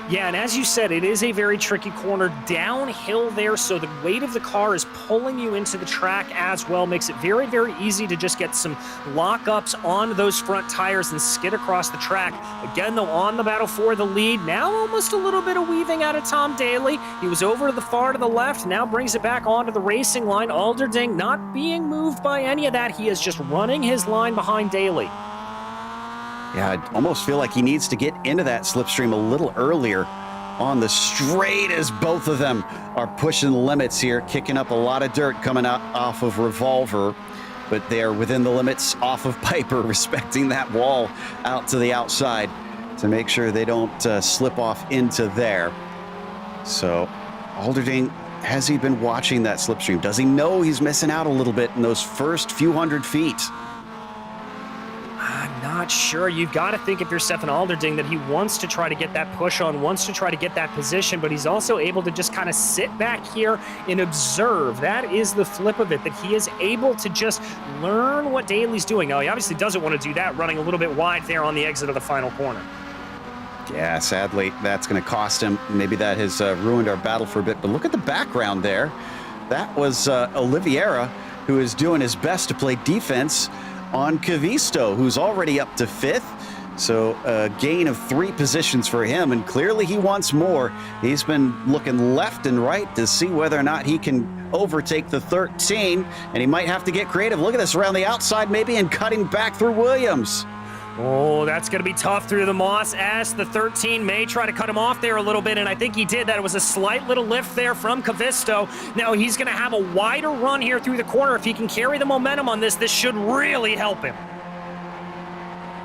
Yeah, and as you said, it is a very tricky corner downhill there, so the weight of the car is pulling you into the track as well. Makes it very, very easy to just get some lockups on those front tires and skid across the track. Again, though, on the battle for the lead. Now almost a little bit of weaving out of Tom Daly. He was over to the far to the left, now brings it back onto the racing line. Alderding not being moved by any of that. He is just running his line behind Daly. Yeah, I almost feel like he needs to get into that slipstream a little earlier on the straight, as both of them are pushing the limits here, kicking up a lot of dirt coming out off of Revolver, but they are within the limits off of Piper, respecting that wall out to the outside to make sure they don't slip off into there. So Alderding, has he been watching that slipstream? Does he know he's missing out a little bit in those first few hundred feet? I'm not sure. You've got to think, if you're Stefan Alderding, that he wants to try to get that push on, wants to try to get that position, but he's also able to just kind of sit back here and observe. That is the flip of it, that he is able to just learn what Daly's doing. Now, he obviously doesn't want to do that, running a little bit wide there on the exit of the final corner. Yeah, sadly, that's going to cost him. Maybe that has ruined our battle for a bit, but look at the background there. That was Oliveira, who is doing his best to play defense on Cavisto, who's already up to 5th. So a gain of 3 positions for him, and clearly he wants more. He's been looking left and right to see whether or not he can overtake the 13, and he might have to get creative. Look at this around the outside maybe, and cutting back through Williams. Oh, that's going to be tough through the moss, as the 13 may try to cut him off there a little bit, and I think he did. That it was a slight little lift there from Cavisto. Now he's going to have a wider run here through the corner. If he can carry the momentum on this, this should really help him.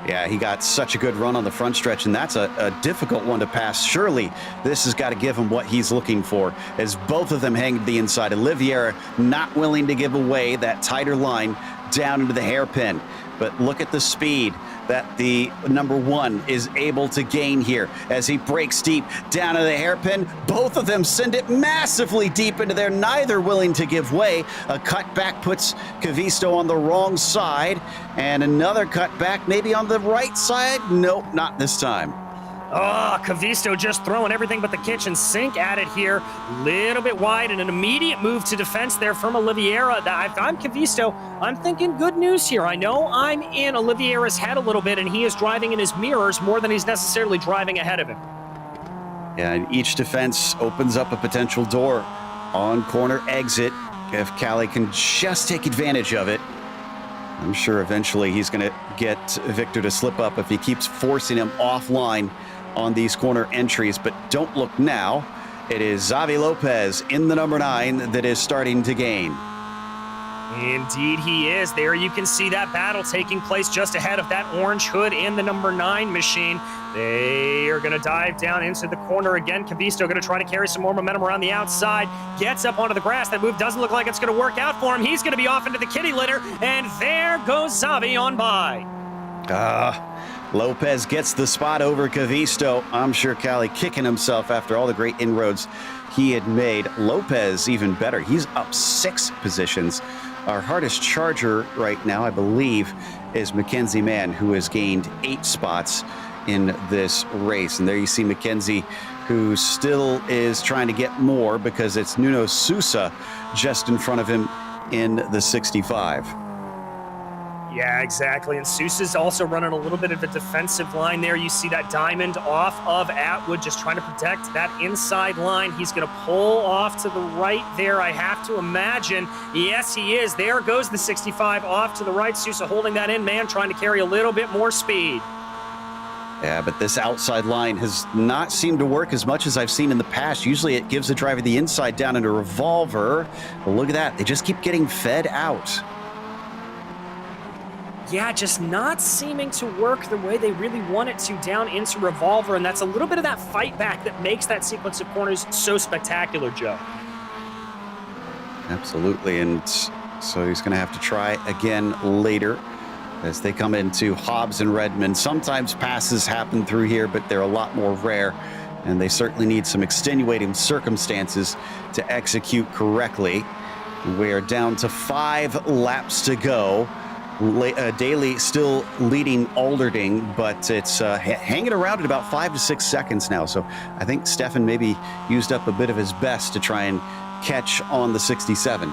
Yeah, he got such a good run on the front stretch, and that's a difficult one to pass. Surely this has got to give him what he's looking for, as both of them hang to the inside. Oliveira not willing to give away that tighter line down into the hairpin. But look at the speed that the number 1 is able to gain here as he breaks deep down to the hairpin. Both of them send it massively deep into there, neither willing to give way. A cutback puts Cavisto on the wrong side, and another cutback maybe on the right side. Nope, not this time. Oh, Cavisto just throwing everything but the kitchen sink at it here. Little bit wide, and an immediate move to defense there from Oliveira. If I'm Cavisto, I'm thinking good news here. I know I'm in Oliveira's head a little bit, and he is driving in his mirrors more than he's necessarily driving ahead of him. Yeah, and each defense opens up a potential door on corner exit. If Callie can just take advantage of it, I'm sure eventually he's going to get Victor to slip up if he keeps forcing him offline on these corner entries. But don't look now. It is Javi Lopez in the number 9 that is starting to gain. Indeed he is. There you can see that battle taking place just ahead of that orange hood in the number 9 machine. They are going to dive down into the corner again. Cavisto going to try to carry some more momentum around the outside. Gets up onto the grass. That move doesn't look like it's going to work out for him. He's going to be off into the kitty litter. And there goes Xavi on by. Lopez gets the spot over Cavisto. I'm sure Cali kicking himself after all the great inroads he had made. Lopez even better. He's up 6 positions. Our hardest charger right now, I believe, is Mackenzie Mann, who has gained 8 spots in this race. And there you see Mackenzie, who still is trying to get more because it's Nuno Sousa just in front of him in the 65. Yeah, exactly. And Sousa's also running a little bit of a defensive line there. You see that diamond off of Atwood, just trying to protect that inside line. He's going to pull off to the right there, I have to imagine. Yes, he is. There goes the 65 off to the right. Sousa holding that in, man, trying to carry a little bit more speed. Yeah, but this outside line has not seemed to work as much as I've seen in the past. Usually it gives the driver the inside down into revolver. But look at that. They just keep getting fed out. Yeah, just not seeming to work the way they really want it to down into revolver, and that's a little bit of that fight back that makes that sequence of corners so spectacular, Joe. Absolutely, and so he's going to have to try again later as they come into Hobbs and Redmond. Sometimes passes happen through here, but they're a lot more rare, and they certainly need some extenuating circumstances to execute correctly. We are down to 5 laps to go. Daly still leading Alderding, but it's hanging around at about 5 to 6 seconds now. So I think Stefan maybe used up a bit of his best to try and catch on the 67.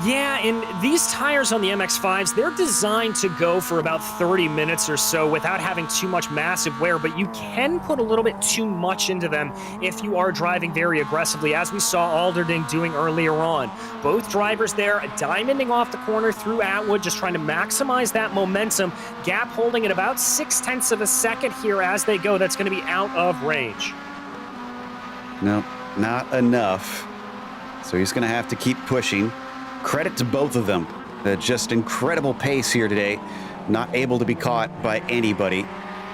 Yeah, and these tires on the MX-5s, they're designed to go for about 30 minutes or so without having too much massive wear, but you can put a little bit too much into them if you are driving very aggressively, as we saw Alderding doing earlier on. Both drivers there diamonding off the corner through Atwood, just trying to maximize that momentum. Gap holding at about 0.6 of a second here as they go. That's going to be out of range. No, not enough. So he's going to have to keep pushing. Credit to both of them. Just incredible pace here today. Not able to be caught by anybody.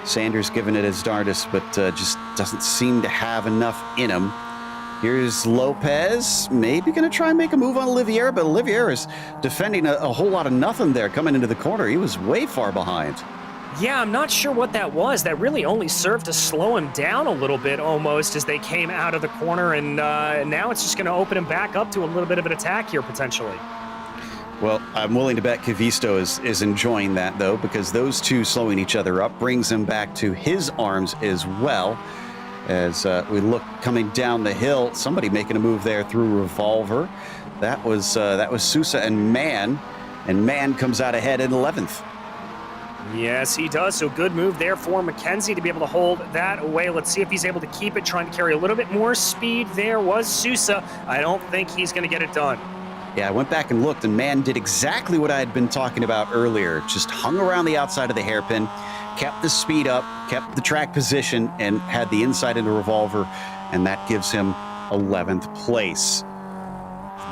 Sanders giving it his darndest, but just doesn't seem to have enough in him. Here's Lopez, maybe going to try and make a move on Olivier, but Olivier is defending a whole lot of nothing there coming into the corner. He was way far behind. Yeah, I'm not sure what that was. That really only served to slow him down a little bit almost as they came out of the corner, and now it's just going to open him back up to a little bit of an attack here potentially. Well, I'm willing to bet Cavisto is enjoying that, though, because those two slowing each other up brings him back to his arms as well. As we look coming down the hill, somebody making a move there through Revolver. That was Sousa and Mann comes out ahead in 11th. Yes, he does. So good move there for Mackenzie to be able to hold that away. Let's see if he's able to keep it, trying to carry a little bit more speed. There was Sousa. I don't think he's going to get it done. Yeah, I went back and looked, and Mann did exactly what I had been talking about earlier. Just hung around the outside of the hairpin, kept the speed up, kept the track position, and had the inside into Revolver, and that gives him 11th place.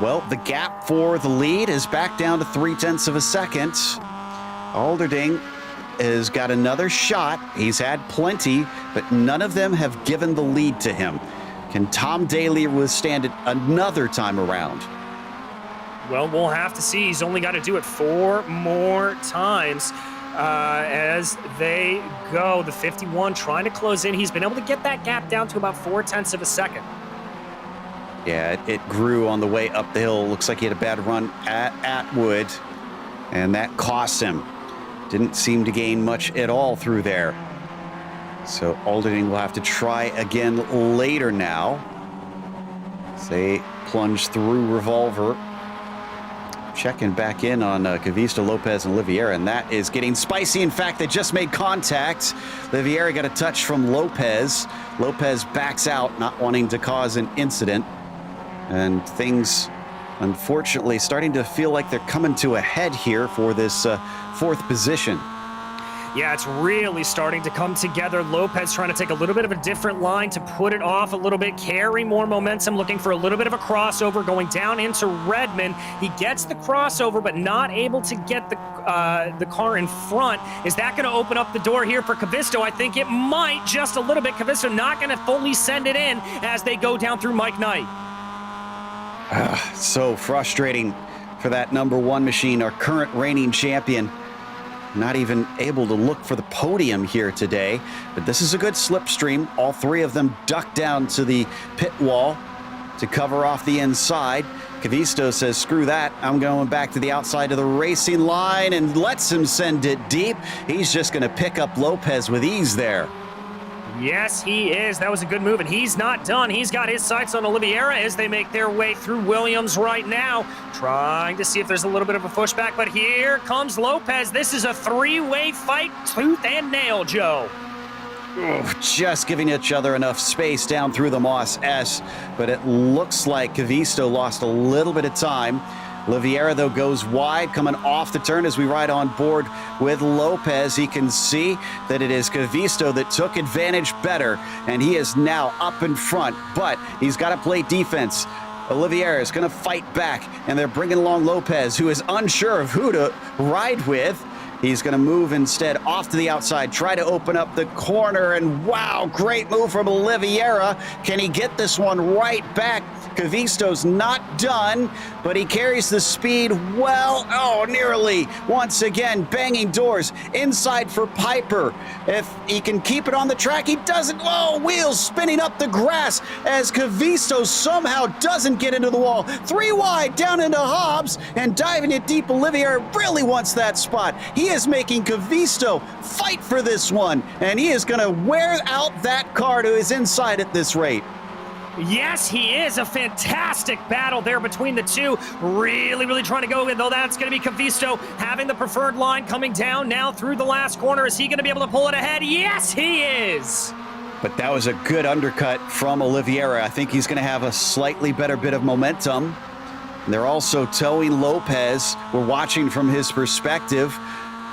Well, the gap for the lead is back down to 0.3 of a second. Alderding has got another shot. He's had plenty, but none of them have given the lead to him. Can Tom Daly withstand it another time around? Well, we'll have to see. He's only got to do it 4 more times as they go. The 51 trying to close in. He's been able to get that gap down to about 0.4 of a second. Yeah, it grew on the way up the hill. Looks like he had a bad run at Atwood, and that cost him. Didn't seem to gain much at all through there. So Alderding will have to try again later now. They plunge through Revolver. Checking back in on Cavisto, Lopez, and Oliviera, and that is getting spicy. In fact, they just made contact. Oliviera got a touch from Lopez. Lopez backs out, not wanting to cause an incident. And things, unfortunately, starting to feel like they're coming to a head here for this 4th position. Yeah, it's really starting to come together. Lopez trying to take a little bit of a different line to put it off a little bit, carry more momentum, looking for a little bit of a crossover, going down into Redmond. He gets the crossover, but not able to get the car in front. Is that going to open up the door here for Cavisto? I think it might, just a little bit. Cavisto not going to fully send it in as they go down through Mike Knight. So frustrating for that number one machine, our current reigning champion. Not even able to look for the podium here today, but this is a good slipstream. All three of them duck down to the pit wall to cover off the inside. Cavisto says, screw that, I'm going back to the outside of the racing line, and lets him send it deep. He's just going to pick up Lopez with ease there. Yes, he is. That was a good move, and he's not done. He's got his sights on Oliveira as they make their way through Williams right now, trying to see if there's a little bit of a pushback, but here comes Lopez. This is a three-way fight, tooth and nail, Joe. Just giving each other enough space down through the Moss S, but it looks like Cavisto lost a little bit of time. Oliveira, though, goes wide, coming off the turn as we ride on board with Lopez. He can see that it is Cavisto that took advantage better, and he is now up in front, but he's got to play defense. Oliveira is going to fight back, and they're bringing along Lopez, who is unsure of who to ride with. He's going to move instead off to the outside, try to open up the corner, and wow, great move from Oliveira. Can he get this one right back? Cavisto's not done, but he carries the speed well. Oh, nearly. Once again, banging doors. Inside for Piper. If he can keep it on the track, he doesn't. Oh, wheels spinning up the grass as Cavisto somehow doesn't get into the wall. Three wide down into Hobbs, and diving it deep. Oliveira really wants that spot. He is making Cavisto fight for this one, and he is going to wear out that car to his inside at this rate. Yes, he is. A fantastic battle there between the two. Really trying to go in, though. That's going to be Cavisto having the preferred line coming down now through the last corner. Is he going to be able to pull it ahead? Yes, he is. But that was a good undercut from Oliveira. I think he's going to have a slightly better bit of momentum. And they're also towing Lopez. We're watching from his perspective.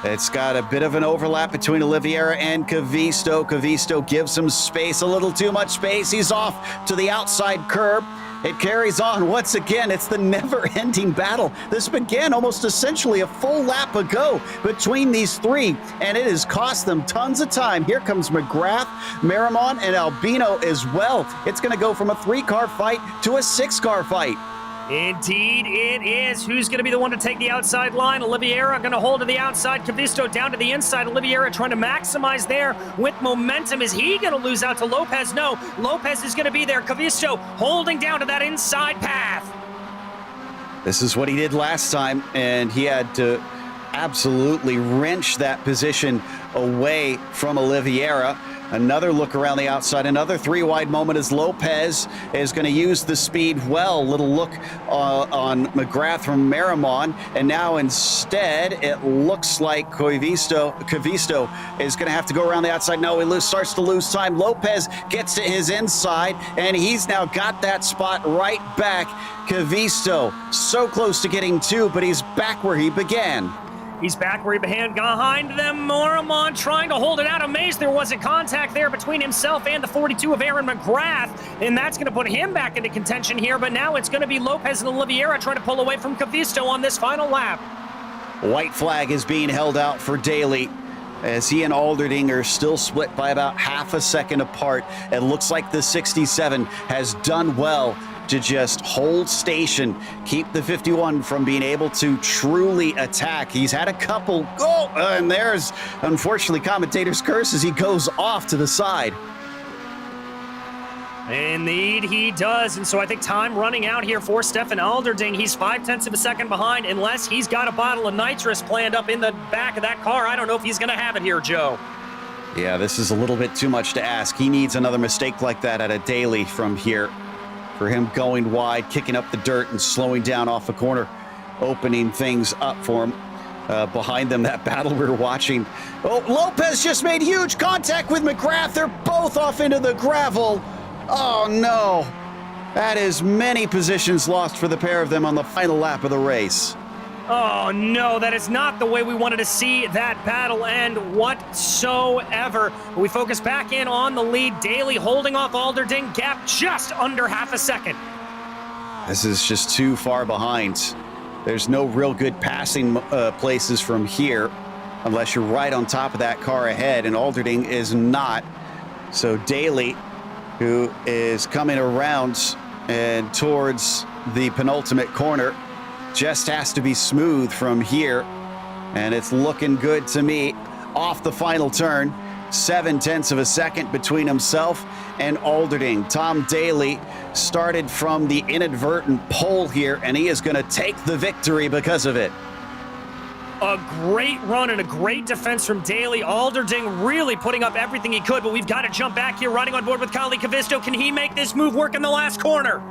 It's got a bit of an overlap between Oliveira and Cavisto. Cavisto gives him space, a little too much space. He's off to the outside curb. It carries on once again. It's the never-ending battle. This began almost essentially a full lap ago between these three, and it has cost them tons of time. Here comes McGrath, Marimon, and Albino as well. It's going to go from a three-car fight to a six-car fight. Indeed it is. Who's going to be the one to take the outside line? Oliveira going to hold to the outside. Cavisto down to the inside. Oliveira trying to maximize there with momentum. Is he going to lose out to Lopez? No. Lopez is going to be there. Cavisto holding down to that inside path. This is what he did last time, and he had to absolutely wrench that position away from Oliveira. Another look around the outside, another three-wide moment as Lopez is going to use the speed well. Little look on McGrath from Marimon, and now instead it looks like Cavisto is going to have to go around the outside. No, he starts to lose time. Lopez gets to his inside, and he's now got that spot right back. Cavisto so close to getting two, but he's back where he began. He's back where he began, behind them. Moramon trying to hold it out. Amazed there wasn't contact there between himself and the 42 of Aaron McGrath, and that's going to put him back into contention here, but now it's going to be Lopez and Oliveira trying to pull away from Cavisto on this final lap. White flag is being held out for Daly as he and Alderding are still split by about half a second apart. It looks like the 67 has done well to just hold station, keep the 51 from being able to truly attack. He's had a couple, and there's, unfortunately, commentator's curse as he goes off to the side. Indeed, he does, and so I think time running out here for Stefan Alderding. He's 0.5 of a second behind, unless he's got a bottle of nitrous planned up in the back of that car. I don't know if he's going to have it here, Joe. Yeah, this is a little bit too much to ask. He needs another mistake like that at a Daly from here for him going wide, kicking up the dirt and slowing down off the corner, opening things up for him. Behind them, that battle we're watching. Oh, Lopez just made huge contact with McGrath. They're both off into the gravel. Oh, no. That is many positions lost for the pair of them on the final lap of the race. Oh no, that is not the way we wanted to see that battle end whatsoever. We focus back in on the lead. Daly holding off Alderding, gap just under half a second. This is just too far behind. There's no real good passing places from here unless you're right on top of that car ahead, and Alderding is not. So Daly, who is coming around and towards the penultimate corner, just has to be smooth from here, and it's looking good to me. Off the final turn, 0.7 of a second between himself and Alderding. Tom Daly started from the inadvertent pole here, and he is going to take the victory because of it. A great run and a great defense from Daly. Alderding really putting up everything he could, but we've got to jump back here, running on board with Kali Kavisto. Can he make this move work in the last corner?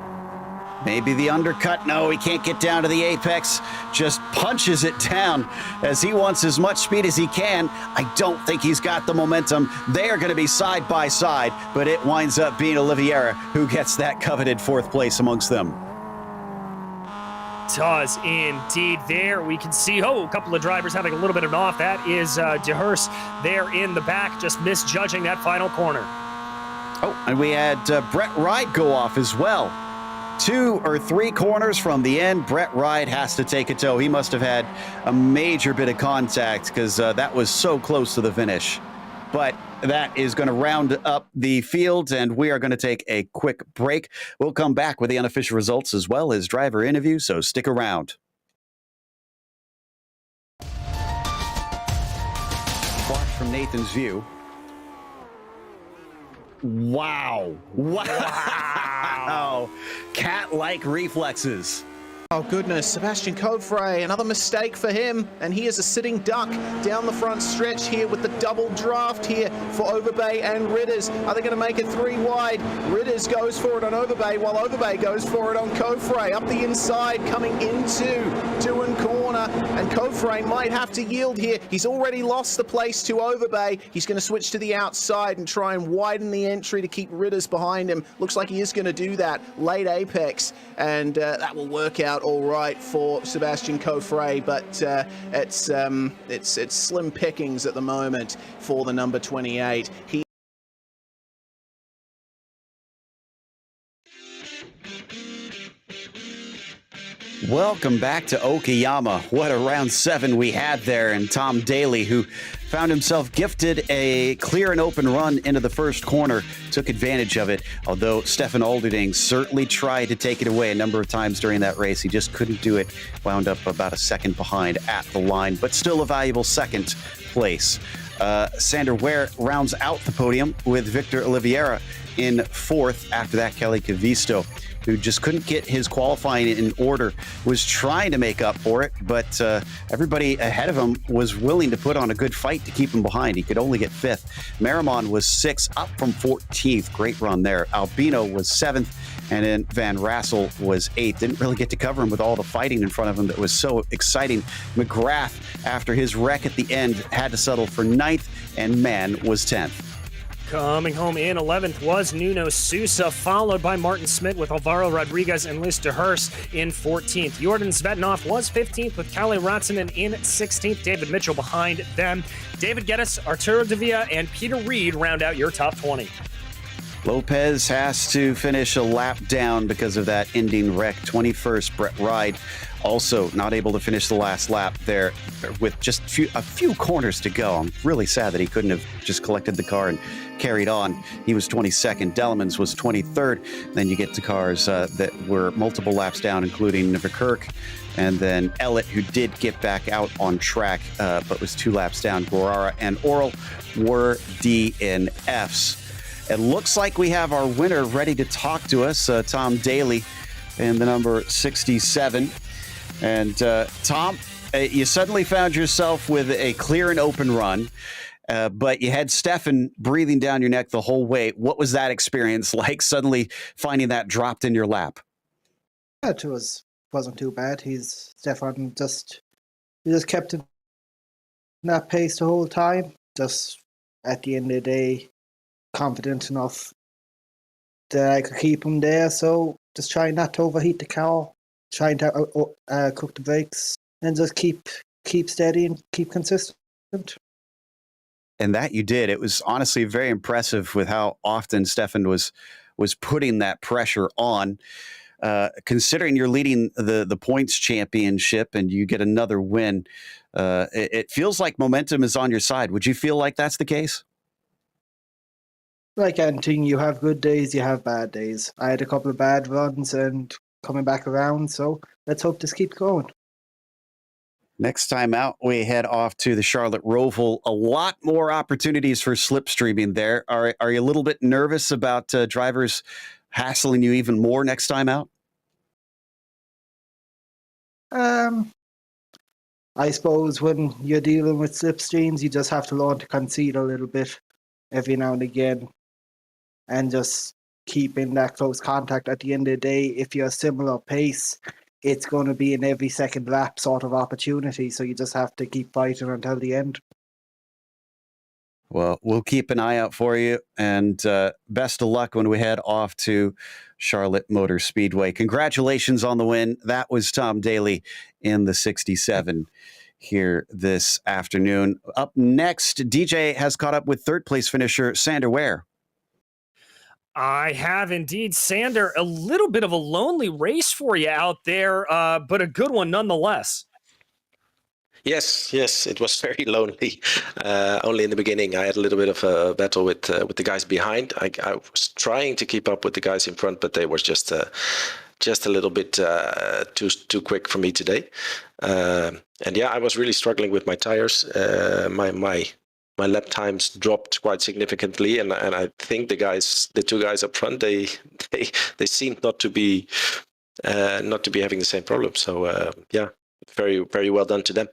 Maybe the undercut. No, he can't get down to the apex. Just punches it down as he wants as much speed as he can. I don't think he's got the momentum. They are going to be side by side, but it winds up being Oliveira who gets that coveted fourth place amongst them. Does indeed. There we can see, a couple of drivers having a little bit of an off. That is DeHurst there in the back, just misjudging that final corner. Oh, and we had Brett Ride go off as well. 2 or 3 corners from the end, Brett Ride has to take a tow. He must have had a major bit of contact because that was so close to the finish. But that is going to round up the field, and we are going to take a quick break. We'll come back with the unofficial results as well as driver interviews, so stick around. Watch from Nathan's view. Wow. Cat-like reflexes. Oh goodness, Sebastian Coffre, another mistake for him, and he is a sitting duck down the front stretch here with the double draft here for Overbay and Ritters. Are they going to make it 3 wide? Ritters goes for it on Overbay, while Overbay goes for it on Coffre. Up the inside, coming into Doohan corner, and Coffre might have to yield here. He's already lost the place to Overbay. He's going to switch to the outside and try and widen the entry to keep Ritters behind him. Looks like he is going to do that late apex, and that will work out all right for Sebastian Coffre, but it's slim pickings at the moment for the number 28. Welcome back to Okayama. What a round 7 we had there, and Tom Daly, who found himself gifted a clear and open run into the first corner, took advantage of it, although Stefan Alderding certainly tried to take it away a number of times during that race. He just couldn't do it, wound up about a second behind at the line, but still a valuable second place. Sander Ware rounds out the podium with Victor Oliveira in 4th. After that, Kali Kavisto, who just couldn't get his qualifying in order, was trying to make up for it, but everybody ahead of him was willing to put on a good fight to keep him behind. He could only get 5th. Merriman was 6th, up from 14th. Great run there. Albino was 7th, and then Van Rassel was 8th. Didn't really get to cover him with all the fighting in front of him that was so exciting. McGrath, after his wreck at the end, had to settle for 9th, and Mann was 10th. Coming home in 11th was Nuno Sousa, followed by Martin Smith with Alvaro Rodriguez and Luis DeHurst in 14th. Jordan Svetnov was 15th with Kalle Ratsanen in 16th. David Mitchell behind them. David Geddes, Arturo Davia, and Peter Reed round out your top 20. Lopez has to finish a lap down because of that ending wreck. 21st, Brett Ride also not able to finish the last lap there with just a few corners to go. I'm really sad that he couldn't have just collected the car and carried on. He was 22nd. Dellemans was 23rd. Then you get to cars that were multiple laps down, including Verkerk, and then Ellett, who did get back out on track, but was 2 laps down. Guerrara and Oral were DNFs. It looks like we have our winner ready to talk to us, Tom Daly in the number 67. And Tom, you suddenly found yourself with a clear and open run, but you had Stefan breathing down your neck the whole way. What was that experience like, suddenly finding that dropped in your lap? It wasn't too bad. Stefan just kept in that pace the whole time. Just at the end of the day, confident enough that I could keep him there. So just trying not to overheat the car, trying to cook the brakes and just keep steady and keep consistent. And that you did. It was honestly very impressive with how often Stefan was putting that pressure on. Considering you're leading the points championship and you get another win, it feels like momentum is on your side. Would you feel like that's the case? Like anything, you have good days, you have bad days. I had a couple of bad runs and coming back around, so let's hope this keeps going. Next time out, we head off to the Charlotte Roval. A lot more opportunities for slipstreaming there. Are you a little bit nervous about drivers hassling you even more next time out? I suppose when you're dealing with slipstreams, you just have to learn to concede a little bit every now and again and just keep in that close contact. At the end of the day, if you're a similar pace, it's going to be an every second lap sort of opportunity. So you just have to keep fighting until the end. Well, we'll keep an eye out for you, and best of luck when we head off to Charlotte Motor Speedway. Congratulations on the win. That was Tom Daly in the 67 here this afternoon. Up next, DJ has caught up with third place finisher Sander Ware. I have indeed, Sander. A little bit of a lonely race for you out there, but a good one nonetheless. Yes, it was very lonely. Only in the beginning, I had a little bit of a battle with the guys behind. I was trying to keep up with the guys in front, but they were just a little bit too quick for me today. And yeah, I was really struggling with my tires. My lap times dropped quite significantly, and I think the two guys up front, they seemed not to be having the same problem. So yeah, very, very well done to them.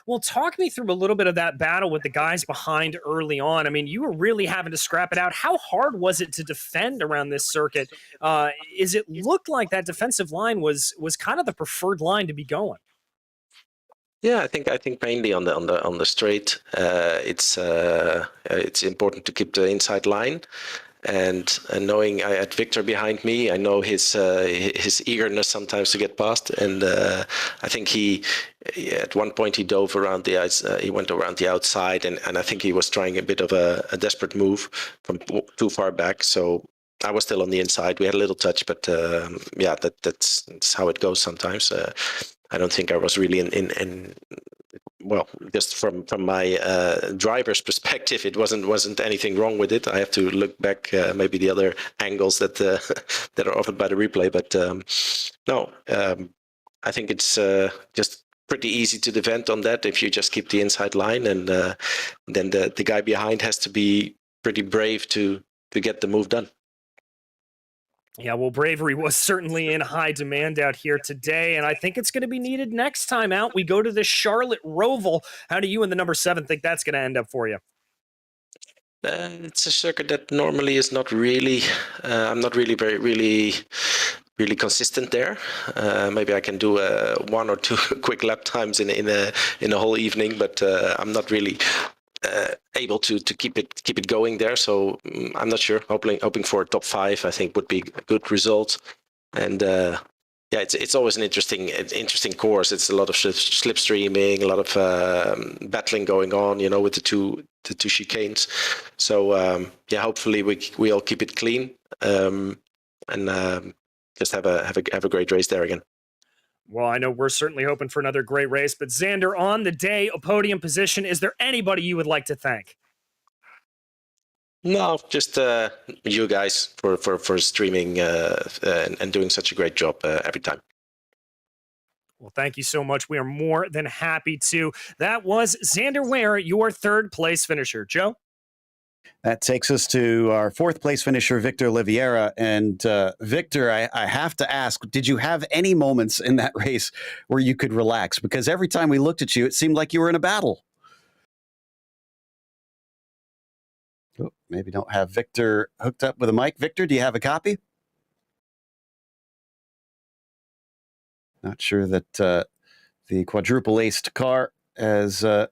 Well, talk me through a little bit of that battle with the guys behind early on. I mean, you were really having to scrap it out. How hard was it to defend around this circuit? Is it looked like that defensive line was kind of the preferred line to be going? Yeah, I think mainly on the straight, it's important to keep the inside line. And knowing I had Victor behind me, I know his eagerness sometimes to get past. And I think he at one point he dove around the he went around the outside, and I think he was trying a bit of a desperate move from too far back. So I was still on the inside. We had a little touch, but yeah, that's how it goes sometimes. I don't think I was really in well, just from my driver's perspective, it wasn't anything wrong with it. I have to look back, maybe the other angles that that are offered by the replay. But no, I think it's just pretty easy to defend on that if you just keep the inside line, and then the guy behind has to be pretty brave to get the move done. Yeah, well, bravery was certainly in high demand out here today, and I think it's going to be needed next time out. We go to the Charlotte Roval. How do you and the number 7 think that's going to end up for you? It's a circuit that normally is not really. I'm not really consistent there. Maybe I can do 1 or 2 quick lap times in a whole evening, but I'm not really able to keep it going there. So I'm not sure. Hoping for a top 5, I think, would be a good result. And yeah, it's always an interesting course. It's a lot of slipstreaming, a lot of battling going on, with the two chicanes. So yeah, hopefully we all keep it clean, and just have a great race there again. Well, I know we're certainly hoping for another great race, but Xander, on the day, a podium position, is there anybody you would like to thank? No, just you guys for streaming and doing such a great job every time. Well, thank you so much. We are more than happy to. That was Xander Ware, your third place finisher. Joe? That takes us to our fourth place finisher, Victor Oliveira. And Victor, I have to ask, did you have any moments in that race where you could relax? Because every time we looked at you, it seemed like you were in a battle. Oh, maybe don't have Victor hooked up with a mic. Victor, do you have a copy? Not sure that the quadruple aced car has the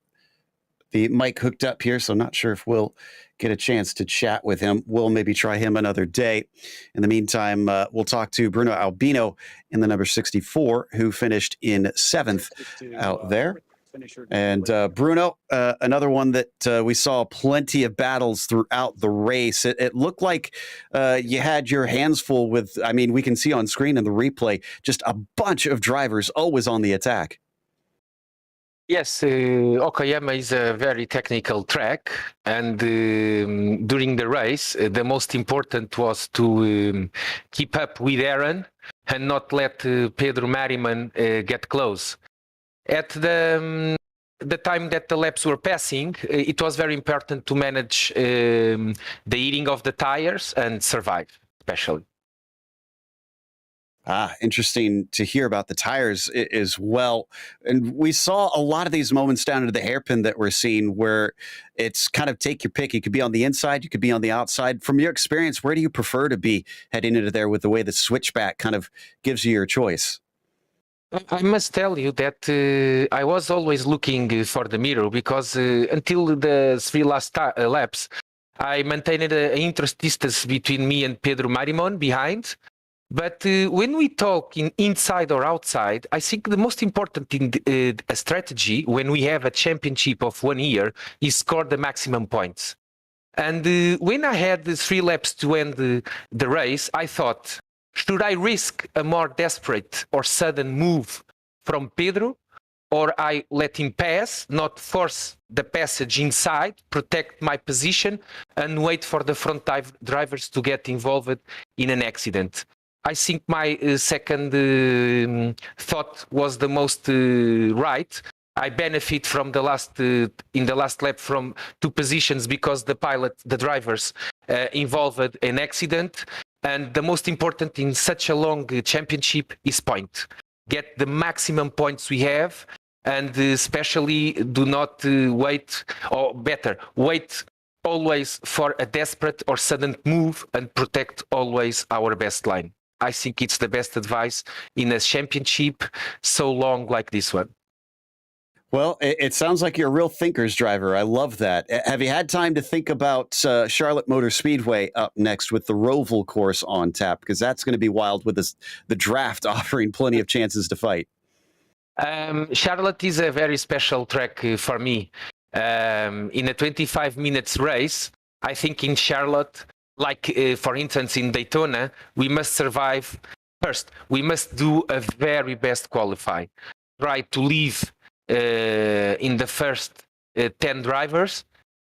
mic hooked up here, so not sure if we'll get a chance to chat with him. We'll maybe try him another day. In the meantime, we'll talk to Bruno Albino in the number 64, who finished in 7th out there. And Bruno, another one that we saw plenty of battles throughout the race. It looked like you had your hands full with, I mean, we can see on screen in the replay, just a bunch of drivers always on the attack. Yes, Okayama is a very technical track, and during the race, the most important was to keep up with Aaron and not let Pedro Mariman get close. At the time that the laps were passing, it was very important to manage the eating of the tires and survive, especially. Interesting to hear about the tires as well. And we saw a lot of these moments down to the hairpin that we're seeing where it's kind of take your pick. You could be on the inside, you could be on the outside. From your experience, where do you prefer to be heading into there with the way the switchback kind of gives you your choice? I must tell you that I was always looking for the mirror because until the 3 last laps, I maintained an interest distance between me and Pedro Marimon behind. But when we talk in inside or outside, I think the most important in a strategy when we have a championship of 1 year is score the maximum points. And when I had the 3 laps to end the race, I thought, should I risk a more desperate or sudden move from Pedro, or I let him pass, not force the passage inside, protect my position, and wait for the front drivers to get involved in an accident? I think my second thought was the most right. I benefit from the last in the last lap from 2 positions because the drivers involved in accident. And the most important in such a long championship is point. Get the maximum points we have, and especially do not wait, or better, wait always for a desperate or sudden move and protect always our best line. I think it's the best advice in a championship so long like this one. Well, it sounds like you're a real thinker's driver. I love that. Have you had time to think about Charlotte Motor Speedway up next with the Roval course on tap? Because that's going to be wild with the draft offering plenty of chances to fight. Charlotte is a very special track for me. In a 25 minutes race, I think in Charlotte, like for instance in Daytona, we must survive first. We must do a very best qualify. Try to leave in the first 10 drivers,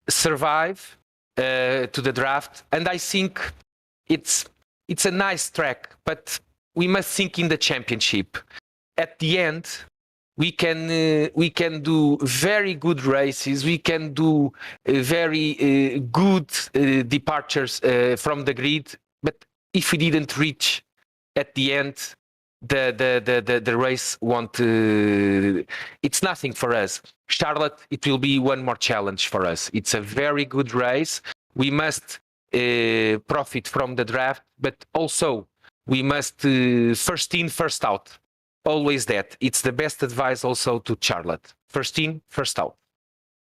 survive to the draft, and I think it's a nice track, but we must think in the championship. At the end, we can do very good races, we can do very good departures from the grid, but if we didn't reach at the end, the race won't. It's nothing for us. Charlotte, it will be one more challenge for us. It's a very good race. We must profit from the draft, but also we must first in, first out. Always that. It's the best advice also to Charlotte. First in, first out.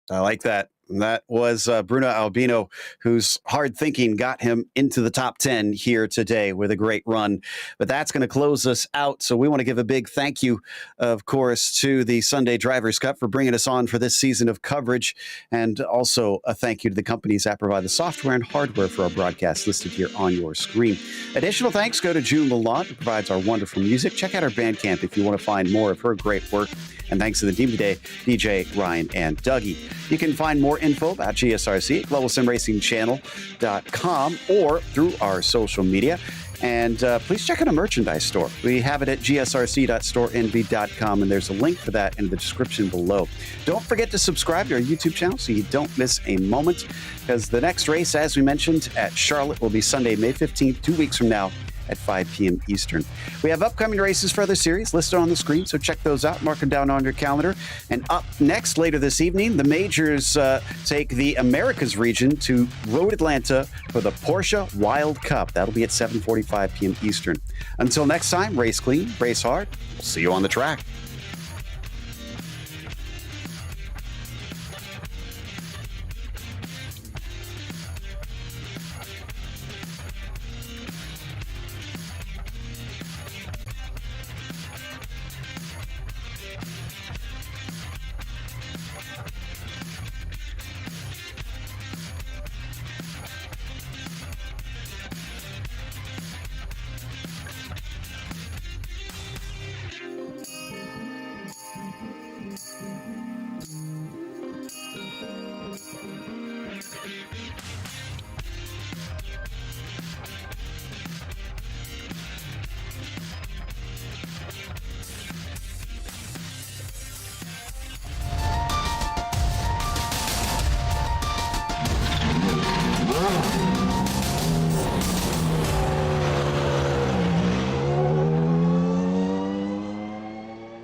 I like that. And that was Bruno Albino, whose hard thinking got him into the top 10 here today with a great run. But that's going to close us out. So we want to give a big thank you, of course, to the Sunday Drivers' Cup for bringing us on for this season of coverage. And also a thank you to the companies that provide the software and hardware for our broadcast listed here on your screen. Additional thanks go to June Lalonde, who provides our wonderful music. Check out our Bandcamp if you want to find more of her great work. And thanks to the team today, DJ, Ryan, and Dougie. You can find more info about GSRC at globalsimracingchannel.com or through our social media. And please check out our merchandise store. We have it at gsrc.storenv.com, and there's a link for that in the description below. Don't forget to subscribe to our YouTube channel so you don't miss a moment, because the next race, as we mentioned, at Charlotte will be Sunday, May 15th, 2 weeks from now, at 5 p.m. Eastern. We have upcoming races for other series listed on the screen, so check those out, mark them down on your calendar. And up next, later this evening, the majors take the Americas region to Road Atlanta for the Porsche Wild Cup. That'll be at 7:45 p.m. Eastern. Until next time, race clean, race hard. We'll see you on the track.